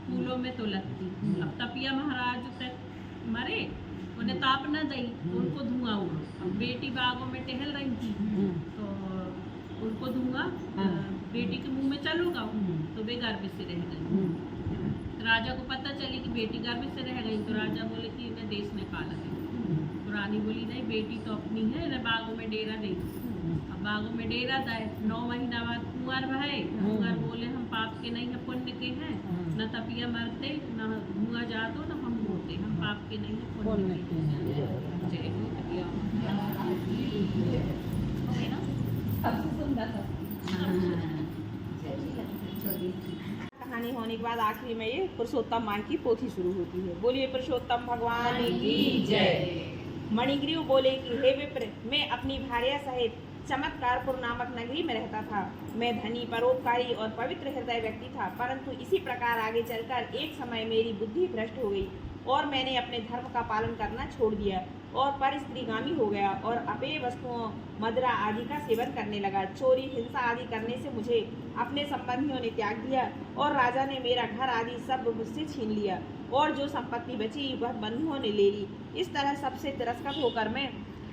फूलों में तो लगती। अब तपिया महाराज तक मरे, उन्हें ताप न दई तो उनको धुआं उड़ो। अब बेटी बागों में टहल रही थी तो उनको धुआं बेटी के मुंह में चलूगा तो वे गर्भ से रह गई। राजा को पता चली कि बेटी गर्भ से रह गई। तो राजा बोले कि इन्हें देश में पाला है। तो रानी बोली नहीं बेटी तो अपनी है, इन्हें बागों में डेरा दे। अब बागों में डेरा दाए। 9 महीना बाद कुंवर भाई कुंवर बोले हम पाप के नहीं है पुण्य के हैं। न तपिया मरते न धुआं जातो न हम होते, हम पाप के नहीं है पुण्य के हैं। जय हो तपिया। कहानी होने के बाद आखिरी में ये पुरुषोत्तम माँ की पोथी शुरू होती है। बोलिए पुरुषोत्तम भगवान की जय। मणिग्रीव बोले कि हे विप्र, मैं अपनी भार्या सहित चमत्कारपुर नामक नगरी में रहता था। मैं धनी, परोपकारी और पवित्र हृदय व्यक्ति था, परंतु इसी प्रकार आगे चलकर एक समय मेरी बुद्धि भ्रष्ट हो गई और मैंने अपने धर्म का पालन करना छोड़ दिया और पर स्त्रीगामी हो गया और अपेय वस्तुओं, मदिरा आदि का सेवन करने लगा। चोरी, हिंसा आदि करने से मुझे अपने संबंधियों ने त्याग दिया और राजा ने मेरा घर आदि सब मुझसे छीन लिया और जो संपत्ति बची वह बंधुओं ने ले ली। इस तरह सबसे तिरस्कृत होकर मैं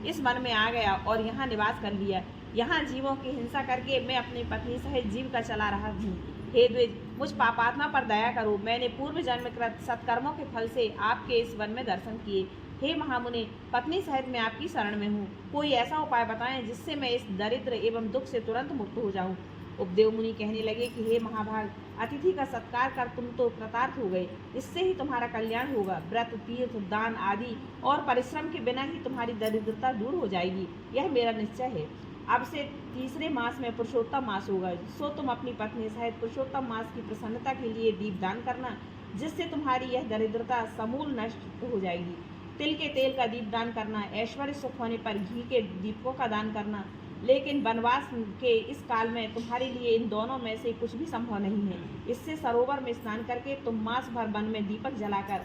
इस वन में आ गया और यहाँ निवास कर लिया। यहाँ जीवों की हिंसा करके मैं अपनी पत्नी सहित जीविका चला रहा हूँ। हे द्विज, मुझ पापात्मा पर दया करो। मैंने पूर्व जन्म कृत सत्कर्मों के फल से आपके इस वन में दर्शन किए। हे महामुनि, पत्नी सहित मैं आपकी शरण में हूँ। कोई ऐसा उपाय बताएं जिससे मैं इस दरिद्र एवं दुख से तुरंत मुक्त हो जाऊँ। उपदेव मुनि कहने लगे कि हे महाभाग, अतिथि का सत्कार कर तुम तो कृतार्थ हो गए, इससे ही तुम्हारा कल्याण होगा। व्रत, तीर्थ, दान आदि और परिश्रम के बिना ही तुम्हारी दरिद्रता दूर हो जाएगी, यह मेरा निश्चय है। अब से तीसरे मास में पुरुषोत्तम मास होगा, सो तुम अपनी पत्नी सहित पुरुषोत्तम मास की प्रसन्नता के लिए दीपदान करना, जिससे तुम्हारी यह दरिद्रता समूल नष्ट हो जाएगी। तिल के तेल का दीपदान करना, ऐश्वर्य सुख होने पर घी के दीपकों का दान करना, लेकिन वनवास के इस काल में तुम्हारे लिए इन दोनों में से कुछ भी संभव नहीं है। इससे सरोवर में स्नान करके तुम मास भर वन में दीपक जलाकर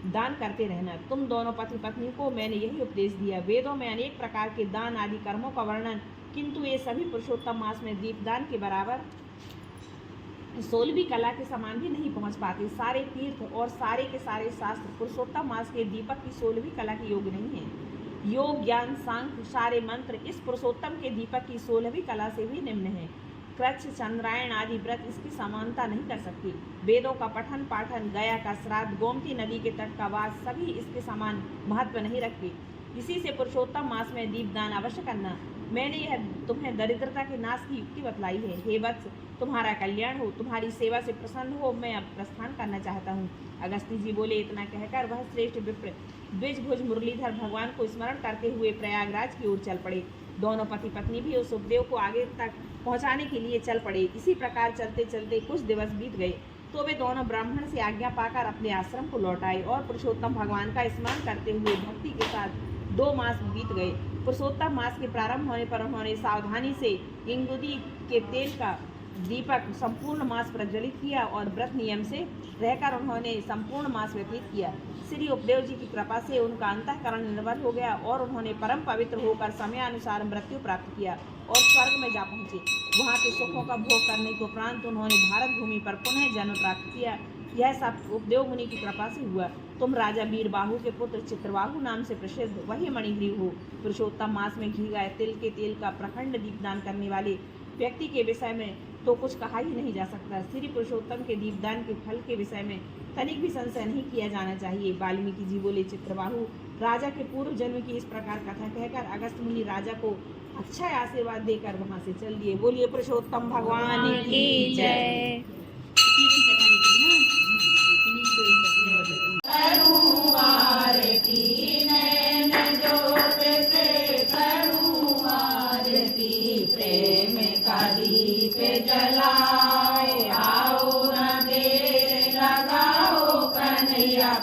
दान करते रहना। तुम दोनों पति पत्नी को मैंने यही उपदेश दिया। वेदों में अनेक प्रकार के दान आदि कर्मों का वर्णन, किंतु ये सभी पुरुषोत्तम मास में दीपदान के बराबर 16वीं कला के समान भी नहीं पहुंच पाते। सारे तीर्थ और सारे के सारे शास्त्र पुरुषोत्तम मास के दीपक की 16वीं कला के योग नहीं है। योग, ज्ञान, सांख्य सारे मंत्र इस पुरुषोत्तम के दीपक की 16वीं कला से भी निम्न है। कृच्छ, चंद्रायण आदि व्रत इसकी समानता नहीं कर सकती। वेदों का पठन पाठन, गया का श्राद्ध, गोमती नदी के तट का वास सभी इसके समान महत्व नहीं रखते। इसी से पुरुषोत्तम मास में दीपदान अवश्य करना। मैंने यह तुम्हें दरिद्रता के नाश की युक्ति बतलाई है। हे वत्स, तुम्हारा कल्याण हो, तुम्हारी सेवा से प्रसन्न हो, मैं अब प्रस्थान करना चाहता हूँ। अगस्त्य जी बोले। इतना कहकर वह श्रेष्ठ विप्र द्विजभुज मुरलीधर भगवान को स्मरण करते हुए प्रयागराज की ओर चल पड़े। दोनों पति पत्नी भी उस उपदेव को आगे तक पहुंचाने के लिए चल पड़े। इसी प्रकार चलते चलते कुछ दिवस बीत गए, तो वे दोनों ब्राह्मण से आज्ञा पाकर अपने आश्रम को लौट आए और पुरुषोत्तम भगवान का स्मरण करते हुए भक्ति के साथ 2 मास बीत गए। पुरुषोत्तम मास के प्रारंभ होने पर उन्होंने सावधानी से इंगुदी के तेल का दीपक संपूर्ण मास प्रज्वलित किया और व्रत नियम से रहकर उन्होंने संपूर्ण मास व्यतीत किया। श्री उपदेव जी की कृपा से उनका अंतःकरण निर्मल हो गया और उन्होंने परम पवित्र होकर समयानुसार मृत्यु प्राप्त किया और स्वर्ग में जा पहुँचे। वहाँ के सुखों का भोग करने के उपरांत उन्होंने भारत भूमि पर पुनः जन्म प्राप्त किया। यह सब उपदेव मुनि की कृपा से हुआ। तुम राजा वीरबाहु के पुत्र चित्रबाहु नाम से प्रसिद्ध वही मणिग्रीव हो। पुरुषोत्तम मास में घी, गाय, तिल के तेल का प्रखंड दीपदान करने वाले व्यक्ति के विषय में तो कुछ कहा ही नहीं जा सकता। श्री पुरुषोत्तम के दीपदान के फल के विषय में तनिक भी संशय नहीं किया जाना चाहिए। वाल्मीकि जी बोले। चित्रबाहु राजा के पूर्व जन्म की इस प्रकार कथा कहकर अगस्त्य मुनि राजा को अच्छा आशीर्वाद देकर वहां से चल दिए। बोलिए पुरुषोत्तम भगवान की जय।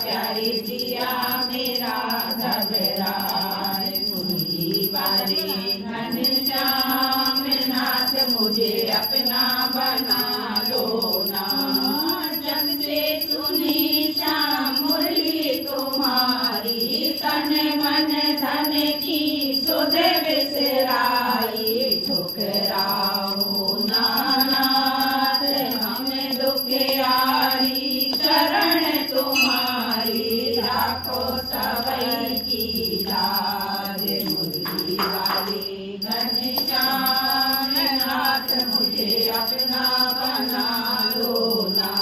प्यारी जिया मेरा घबराए, मुरली वाले घनश्याम नाथ मुझे अपना बना लो ना। जब से सुनी श्याम मुरली तुम्हारी, तन मन धन की सुध बिसराई। ठुकराओ नाथ हमें दुखियारी, शरण तुम्हारी राखो सबई की लाज। मुरली वाले घनश्याम नाथ मुझे अपना बना लो ना।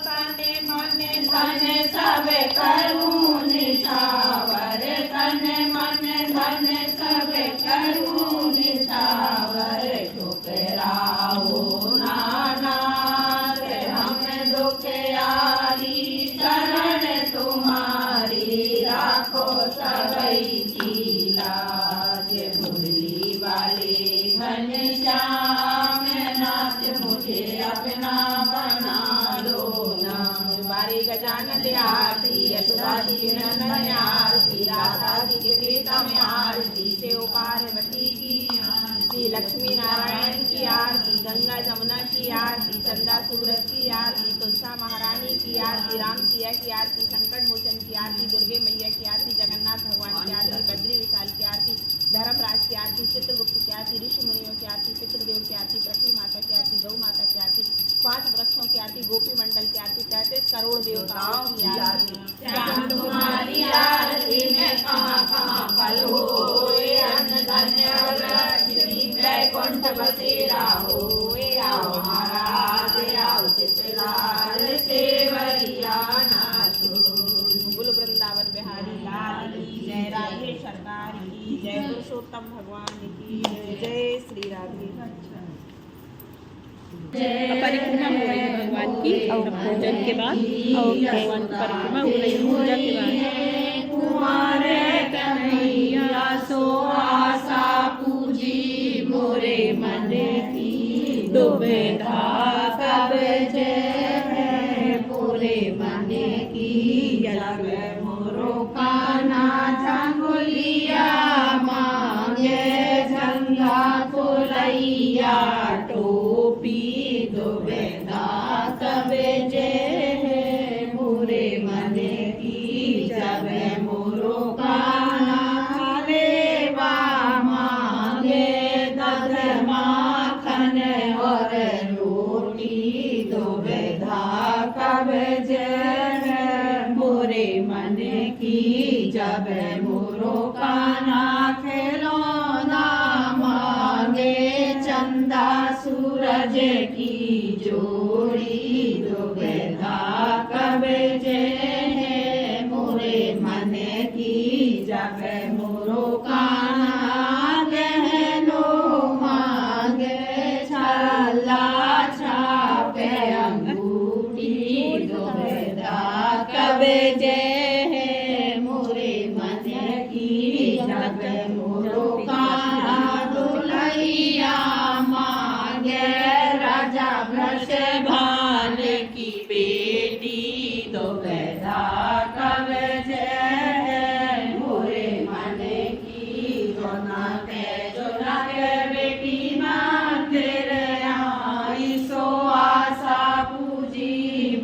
तन मन धन सब करूं निछावर, तन मन धन सब करूं निछावर। ठुकराओ नाथ हम दुखियारी, शरण तुम्हारी राखो सबई की लाज। मुरली वाले घनश्याम नाथ मुझे अपना बना लो ना। बारी गजानन आरती, यशोदा जी नंदन आरती, राधा जी के प्रीतम आरती, शिव पार्वती की आरती, लक्ष्मी नारायण की आरती, गंगा जमुना की आरती, चंदा सूरज की आरती, तुलसा महारानी की आरती, राम सिया की आरती, संकट मोचन की आरती, दुर्गे मैया की आरती, जगन्नाथ भगवान की आरती, बद्री विशाल की आरती, धर्मराज की आरती, चित्रगुप्त की आरती, ऋषि मुनियों की आरती, पितृदेव की आरती, पृथ्वी माता की आरती, गौ माता की आरती, 5 वृक्षों की आरती, गोपी मंडल की आरती, 33 करोड़ देवताओं की आरती। तुम्हारी आरती में कहाँ कहाँ फल होए, अन्न धन्य लक्ष्मी वैकुंठ बसेरा होए। आओ महाराज आओ चित्रलाल सेवरिया नाचो। बोलो वृंदावन बिहारी लाल की जय, राधे सरकार की जय, पुरुषोत्तम भगवान की जय, श्री राधे। परिक्रमा हो रही है भगवान की पूजन के बाद। भगवान की परिक्रमा हो रही है पूजा के बाद। कुमारे कन्हैया सो आशा पूजी मोरे मन की दुविधा कब जय मोरे मन की जब मोरो काना झंगुलिया मांगे झंगा फुलैया टोपी दुविधा कब जय मोरे मन की जब मोरो काना लेवा मांगे दध माखन और रोटी दुविधा कब जय मोरे मन की जब मोरो काना खिलौना मांगे चंदा सूरज की जोड़ी दुविधा कब जय मोरे मन की जब मोरो काना गहनो मांगे छाला छापे अंगूठी दुविधा कब जय मोरे मन की जब मोरो काना दुल्हैया मांगे राजा वृषभान की बेटी दुविधा कब जय मोरे मन की जोना के बेटी मंदिर आई सो आशा पूजी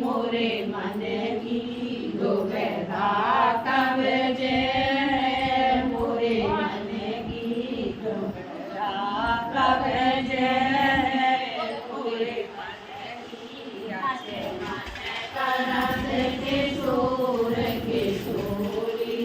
मोरे मन की दुविधा कब जय मोरे मन की दुविधा कब जय मोरे मन की अच्छे मन करत किशोर किशोरी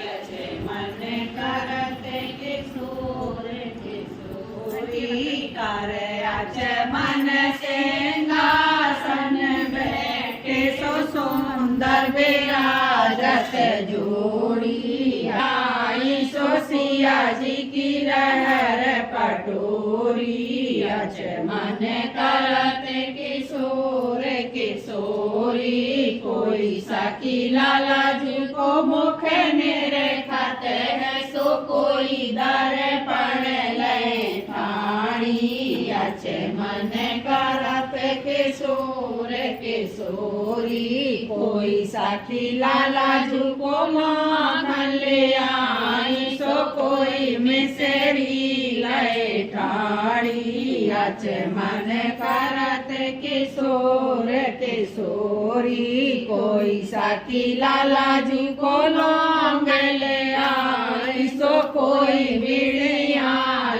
अच्छे मन करत किशोर किशोरी कर अच्छे मन सिंहासन बैठे सो सुंदर विराजत जोड़ी आई सो सिया जी की रहर पटोरी अच्छे मन करत किशोर किशोरी कोई सखी लाला जी को मुख निरखत है सो कोई दर पड़ ले ठाणी अच्छे मन करत किशोर किशोरी कोई सखी लाला जी को मांगन ले आई सो कोई मिसरी ले ठाणी अच्छे मन करत किशोर किशोरी कोई सखी लाला जी को लौंग ले आई सो कोई बिड़िया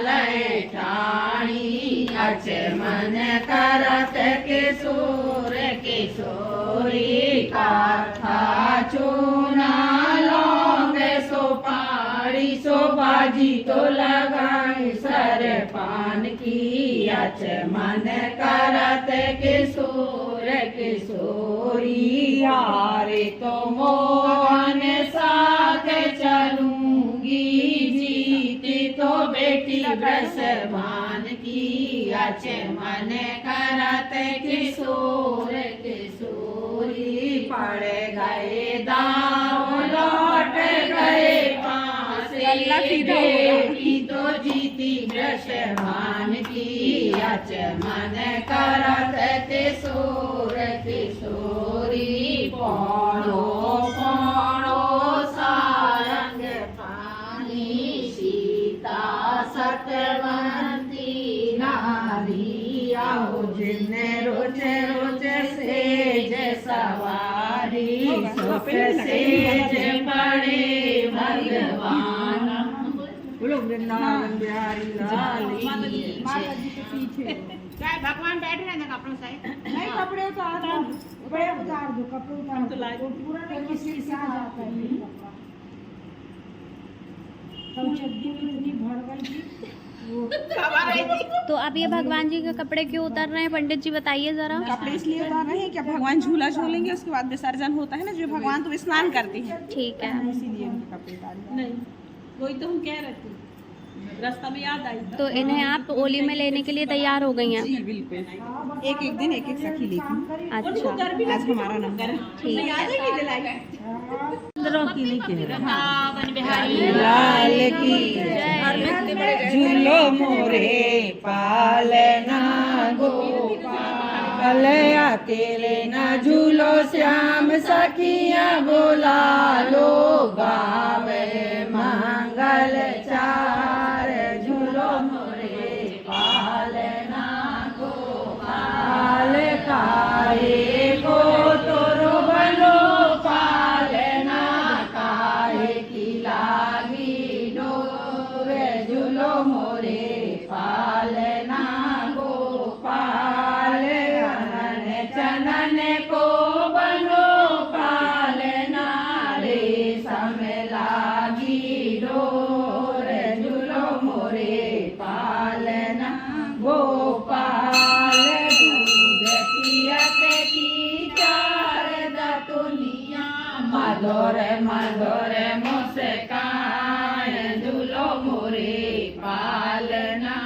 ले ठाणी अच्छे मन करत किशोर किशोरी काथा चूना लौंग सो पाड़ी सो बाजी तो लगाई सर पान की अच्छे मन करत किशोर किशोरी हारे तो मोहन साथ चलूंगी जीती तो बेटी ब्रसवान की अच्छे मन करत किशोर किशोरी पड़ गए दाव लौट गए पास बेटी तो जीती ब्रसवान की अच्छे मन करत किशोर किशोरी पौड़ो पौड़ो सारंग पानी सीता सतवंती नारी आओ जिन रोज रोज सेज सवारी सुख सेज पड़े भगवान बोलो वृंदावन बिहारी लाल क्या भगवान बैठ रहे हैं कपड़ों से नहीं कपड़े उतार दो कपड़े उतार तो लाइट पूरा नहीं किसी से आ जाता है कल चड्डी में इतनी भर गई थी तो अब ये भगवान जी के कपड़े क्यों उतर रहे हैं पंडित जी बताइए जरा। कपड़े इसलिए उतार रहे हैं कि भगवान झूला झूलेंगे उसके बाद विसर्जन होता है ना जो भगवान तो स्नान करते हैं ठीक है। इसीलिए उनके कपड़े उतार नहीं वही तो हम कह रहे थे। रास्ता में याद आई। तो इन्हें आप होली में लेने के लिए तैयार हो गई हैं? जी बिल्कुल, एक एक दिन एक एक सखी लेती। अच्छा, आज हमारा नंबर है। ठीक है। याद है कि दिलाई वृंदावन बिहारी लाल की झूलो मोरे पालना गोपाल, अकेले न झूलो श्याम सखियाँ बोला लो, गावे मंगल चार झूलो मोरे पालना गोपाल, काहे को तोरो बनो पालना, काहे की लागी डोर झूलो मोरे पालना गोपाल, अनन चनन को बनो पालना, रेशम लागी डोर झूलो मोरे पालना गोपाल, दूध पियत की चार दतुनिया, मधुर मधुर मुस्कान झूलो मोरे पालना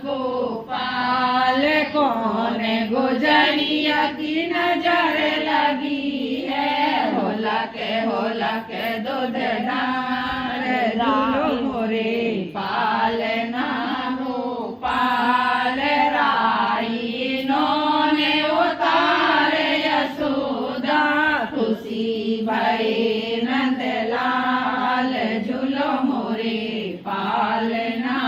गोपाल, कौन गुजरिया की नजर लगी है, होला के दूध डार झूलो मोरे पालना गोपाल, राई नौने उतार यशोदा, खुशी भई नंदलाल झूलो मोरे पालना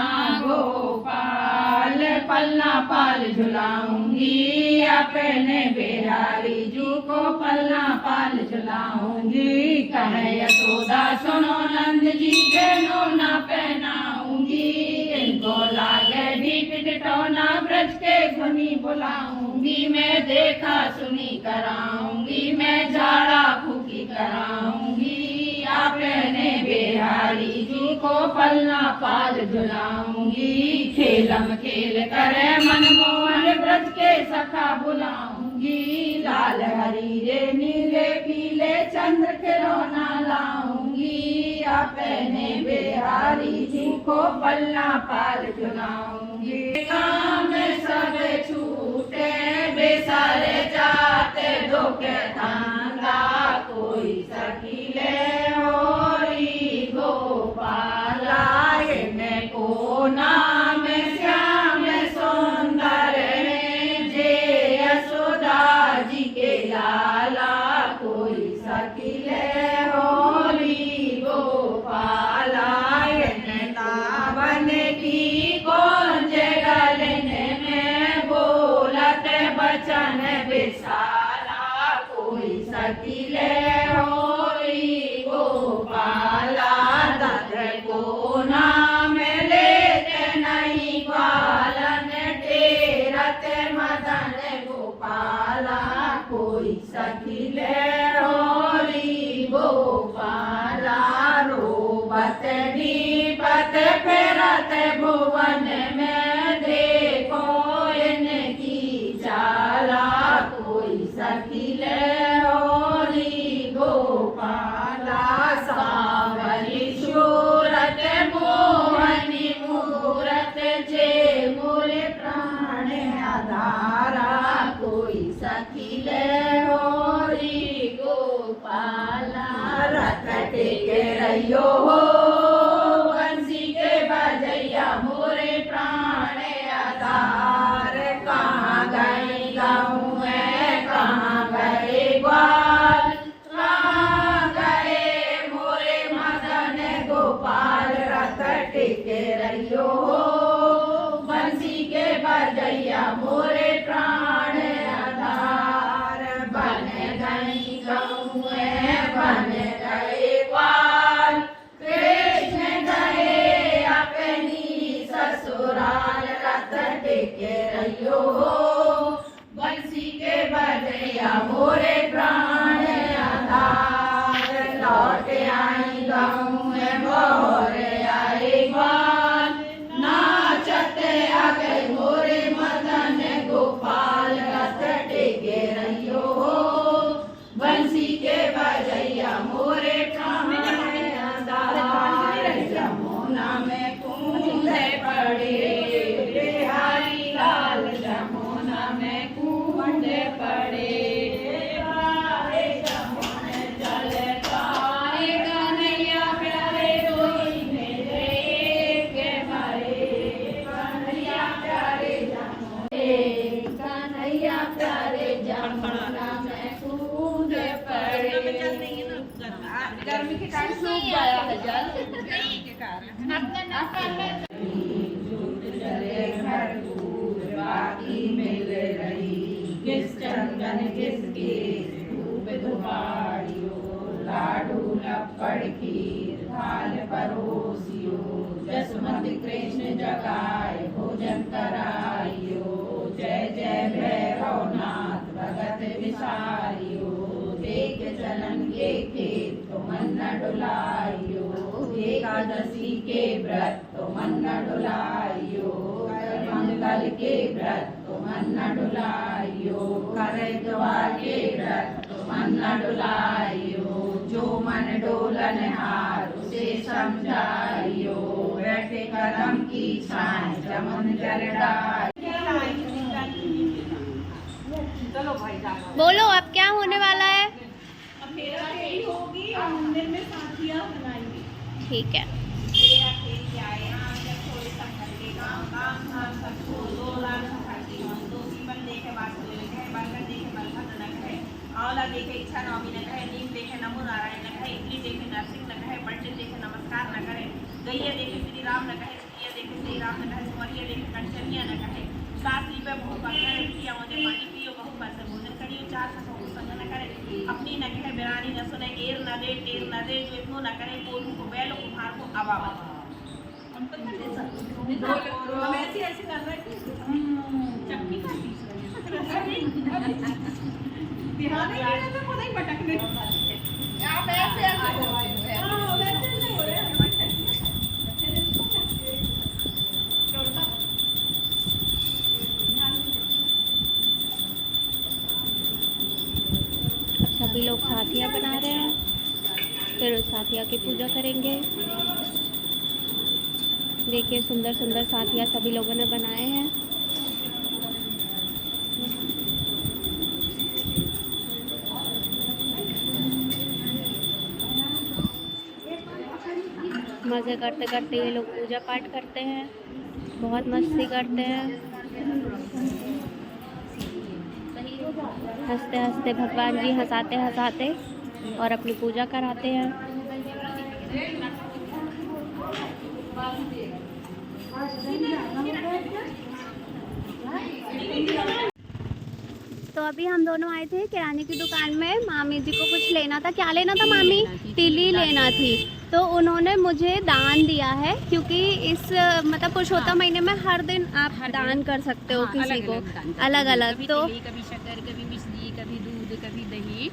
गोपाल, पलना पाल झुलाऊंगी अपने बिहारी जू को, पलना पाल झुलाऊंगी, कहे यशोदा सुनो नंद जी के नोना पहनाऊंगी, इनको लागे ढीठ ढिठौना ब्रज के गुनी बुलाऊंगी, मैं देखा सुनी कराऊंगी, मैं झाड़ा फूकी कराऊंगी, अपने बिहारी जी को पलना पाल झुलाऊंगी, खेलम खेल करे मनमोहन ब्रज के सखा बुलाऊंगी, लाल हरी रे नीले पीले चंद्र खिलौना लाऊंगी, अपने बिहारी जी को पलना पाल झुलाऊंगी, काम सब छूटे बेसारे जाते धोखे धांगा, कोई सकीले होरी गोपाला, इन्हें को नाम श्याम सुंदर जे यशोदा जी के लाला, कोई सकीले होरी गोपाला, इन्हें तावन की कौन गलने में बोलत बचन विशाला, कोई सकीले होरी गोपाला, दध को नाम लेते नहीं ग्वालन, टेरत मदन गोपाला, कोई सकीले होरी गोपाला, रोबत ढीपत फेरत भुवन में, देखो इनकी चाला, कोई सकीले होरी गोपाला, सावरी शूरत मोहनी मूरत जे मोरे प्राण आधारा, कोई सकीले होरी गोपाला, रथ टेके रहियो हो बंसी के बजैया मोरे प्राण आधार, कहाँ गए गाँव है कहाँ गए ग्वाल, कहाँ गए मोरे मदन गोपाल, रथ टेके रहियो हो बंसी के बजैया मोरे प्राण आधार, बन गई गाँव है बन गए ग्वाल, कृष्ण मैया प्यारे जमुना में कूद पड़े। गर्मी के कारण सूख गया है जल के कारण। चले भरपूर बाकी मिल रही, किस चंदन किसकी धूप धुमारियो, लाडू लपड़ खीर थाल परोसियो, जसमति कृष्ण जगाए भोजन कराइयो, जय जय भैरवनाथ भगत विसारियो, देख चलन के खेत तो मन न डुलाइयो, एकादशी के व्रत तो मन न डुलाइयो, मंगल के व्रत तो मन न डुलाइयो, करे द्वार के व्रत तो मन न डुलाइयो, जो मन डोलन हार उसे समझाइयो, बैठे कदम की छाए चमन जल डाल। चलो भाई जाओ। बोलो अब क्या होने वाला है? अब फेरा फेरी होगी और मंदिर में साथियाँ बनाएंगे। ठीक है। फेरा फेरी आए हाँ, जब थोड़े संकट के गाँव काम धाम सबको 2 लाख सफाई हम 2 सीमन देखे वासुदेव कहे, बरगद देखे बलभद्र न कहे, आंवला देखे इच्छा नवमी न कहे, नीम देखे नमो नारायण न कहे, इडली देखे नरसिंह न कहे, पंडित देखे नमस्कार न करे, गैया देखे श्री राम न कहे, सुखिया देखे श्री राम न कहे, सुमरिया देखे कंचनिया न कहे, सास ली पे बहु पकड़े पिया मुझे पानी पियो, बहु पर से भोजन करियो, 4 ससुर संग न करे, अपनी न कहे बिरानी न सुने, एर न दे टेर न दे, जो इतनो न करे, कोलू को बैलो कुम्हार को अबावा। हम ऐसे ऐसे कर रहे थे, चक्की का पीस रहे हैं। ध्यान नहीं दे रहे तो खुद ही भटकने। आप ऐसे ऐसे हो रहे हैं। हाँ, वैसे ऐसे हो रहे हैं। सभी लोग साथिया बना रहे हैं, फिर उस साथिया की पूजा करेंगे। देखिए सुंदर सुंदर साथिया सभी लोगों ने बनाए हैं। मज़े करते करते ये लोग पूजा पाठ करते हैं, बहुत मस्ती करते हैं, हंसते हंसते भगवान जी हंसाते हंसाते और अपनी पूजा कराते हैं। तो अभी हम दोनों आए थे किराने की दुकान में, मामी जी को कुछ लेना था। क्या लेना था मामी? तिली लेना थी। तो उन्होंने मुझे दान दिया है, क्योंकि इस मतलब पुरुषोत्तम महीने में हर दिन आप दान कर सकते हो किसी को अलग अलग। तो कभी शक्कर, कभी मिश्री, कभी दूध, कभी दही,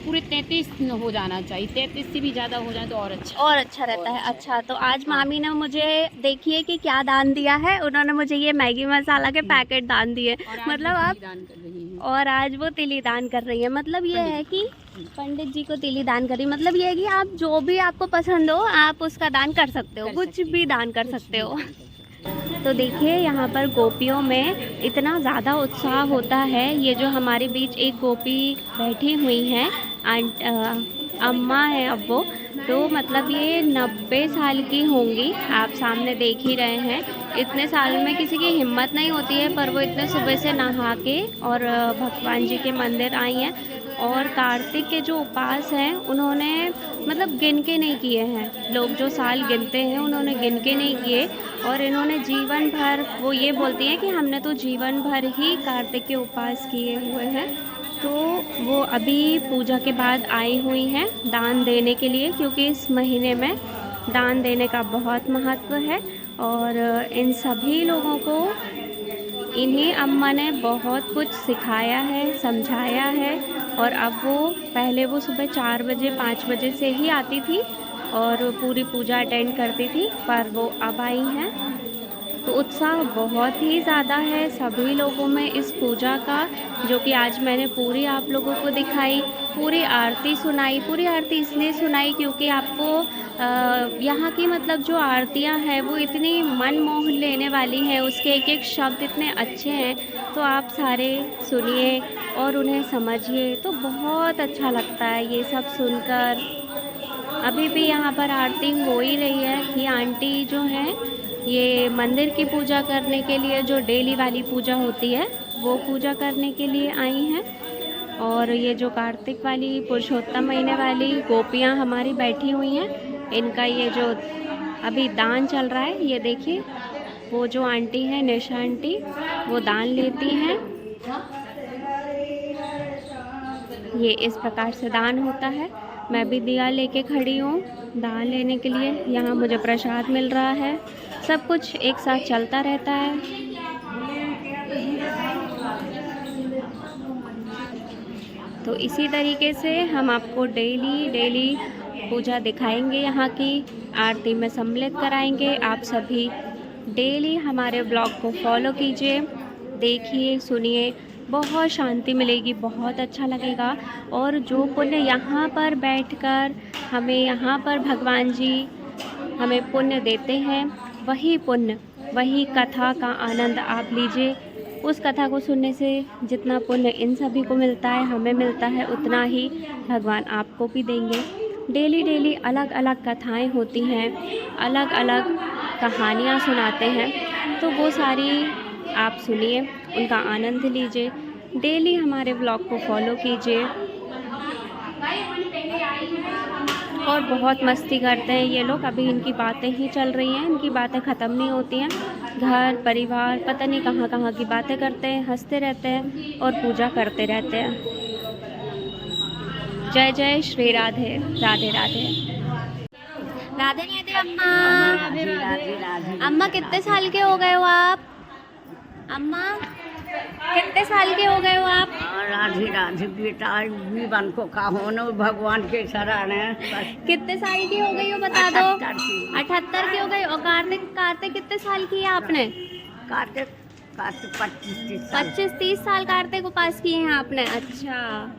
पूरे 33 हो जाना चाहिए। 33 से भी ज़्यादा हो जाए तो और अच्छा रहता है। अच्छा, तो आज मामी ने मुझे देखिए कि क्या दान दिया है। उन्होंने मुझे ये मैगी मसाला के पैकेट दान दिए, मतलब आप दान कर रही हैं। और आज वो तिली दान कर रही है। मतलब ये है कि पंडित जी को तिली दान करी, मतलब ये है कि आप जो भी आपको पसंद हो आप उसका दान कर सकते हो, कुछ भी दान कर सकते हो। तो देखिए यहाँ पर गोपियों में इतना ज़्यादा उत्साह होता है। ये जो हमारे बीच एक गोपी बैठी हुई हैं, अम्मा है अब वो, तो मतलब ये 90 साल की होंगी, आप सामने देख ही रहे हैं। इतने साल में किसी की हिम्मत नहीं होती है, पर वो इतने सुबह से नहा के और भगवान जी के मंदिर आई हैं। और कार्तिक के जो उपास हैं उन्होंने मतलब गिन के नहीं किए हैं। लोग जो साल गिनते हैं उन्होंने गिन के नहीं किए, और इन्होंने जीवन भर, वो ये बोलती हैं कि हमने तो जीवन भर ही कार्तिक के उपास किए हुए हैं। तो वो अभी पूजा के बाद आई हुई हैं दान देने के लिए, क्योंकि इस महीने में दान देने का बहुत महत्व है। और इन सभी लोगों को इन्हीं अम्मा ने बहुत कुछ सिखाया है, समझाया है। और अब पहले वो सुबह 4 बजे 5 बजे से ही आती थी और पूरी पूजा अटेंड करती थी, पर वो अब आई हैं। तो उत्साह बहुत ही ज़्यादा है सभी लोगों में इस पूजा का, जो कि आज मैंने पूरी आप लोगों को दिखाई। पूरी आरती सुनाई। पूरी आरती इसलिए सुनाई क्योंकि आपको यहाँ की मतलब जो आरतियाँ हैं वो इतनी मन मोह लेने वाली हैं, उसके एक एक शब्द इतने अच्छे हैं। तो आप सारे सुनिए और उन्हें समझिए, तो बहुत अच्छा लगता है ये सब सुनकर। अभी भी यहाँ पर आरती हो ही रही है। ये आंटी जो हैं ये मंदिर की पूजा करने के लिए जो डेली वाली पूजा होती है वो पूजा करने के लिए आई हैं। और ये जो कार्तिक वाली पुरुषोत्तम महीने वाली गोपियाँ हमारी बैठी हुई हैं, इनका ये जो अभी दान चल रहा है, ये देखिए वो जो आंटी है निशा आंटी, वो दान लेती हैं। ये इस प्रकार से दान होता है। मैं भी दिया लेके खड़ी हूँ दान लेने के लिए। यहाँ मुझे प्रसाद मिल रहा है, सब कुछ एक साथ चलता रहता है। तो इसी तरीके से हम आपको डेली पूजा दिखाएंगे, यहाँ की आरती में सम्मिलित कराएंगे। आप सभी डेली हमारे ब्लॉग को फॉलो कीजिए, देखिए, सुनिए, बहुत शांति मिलेगी, बहुत अच्छा लगेगा। और जो पुण्य यहाँ पर बैठकर हमें यहाँ पर भगवान जी हमें पुण्य देते हैं, वही पुण्य, वही कथा का आनंद आप लीजिए। उस कथा को सुनने से जितना पुण्य इन सभी को मिलता है, हमें मिलता है, उतना ही भगवान आपको भी देंगे। डेली अलग अलग कथाएं होती हैं, अलग अलग कहानियाँ सुनाते हैं, तो वो सारी आप सुनिए, उनका आनंद लीजिए। डेली हमारे ब्लॉग को फॉलो कीजिए। और बहुत मस्ती करते हैं ये लोग, अभी इनकी बातें ही चल रही हैं, इनकी बातें ख़त्म नहीं होती हैं। घर परिवार पता नहीं कहाँ कहाँ की बातें करते हैं, हंसते रहते हैं और पूजा करते रहते हैं। जय जय श्री राधे राधे राधे राधे राधे। अम्मा, अम्मा कितने साल के हो गए हो आप? अम्मा कितने साल के हो गए हो आप? राधे राधे बेटा, जीवन को कहो न भगवान के शरण है। कितने साल की हो गई हो बता दो? 78 की हो गई। और कार्तिक कितने साल की है आपने? कार्तिक 25-30 साल। 25-30 साल कार्तिक उपास किए हैं आपने। अच्छा,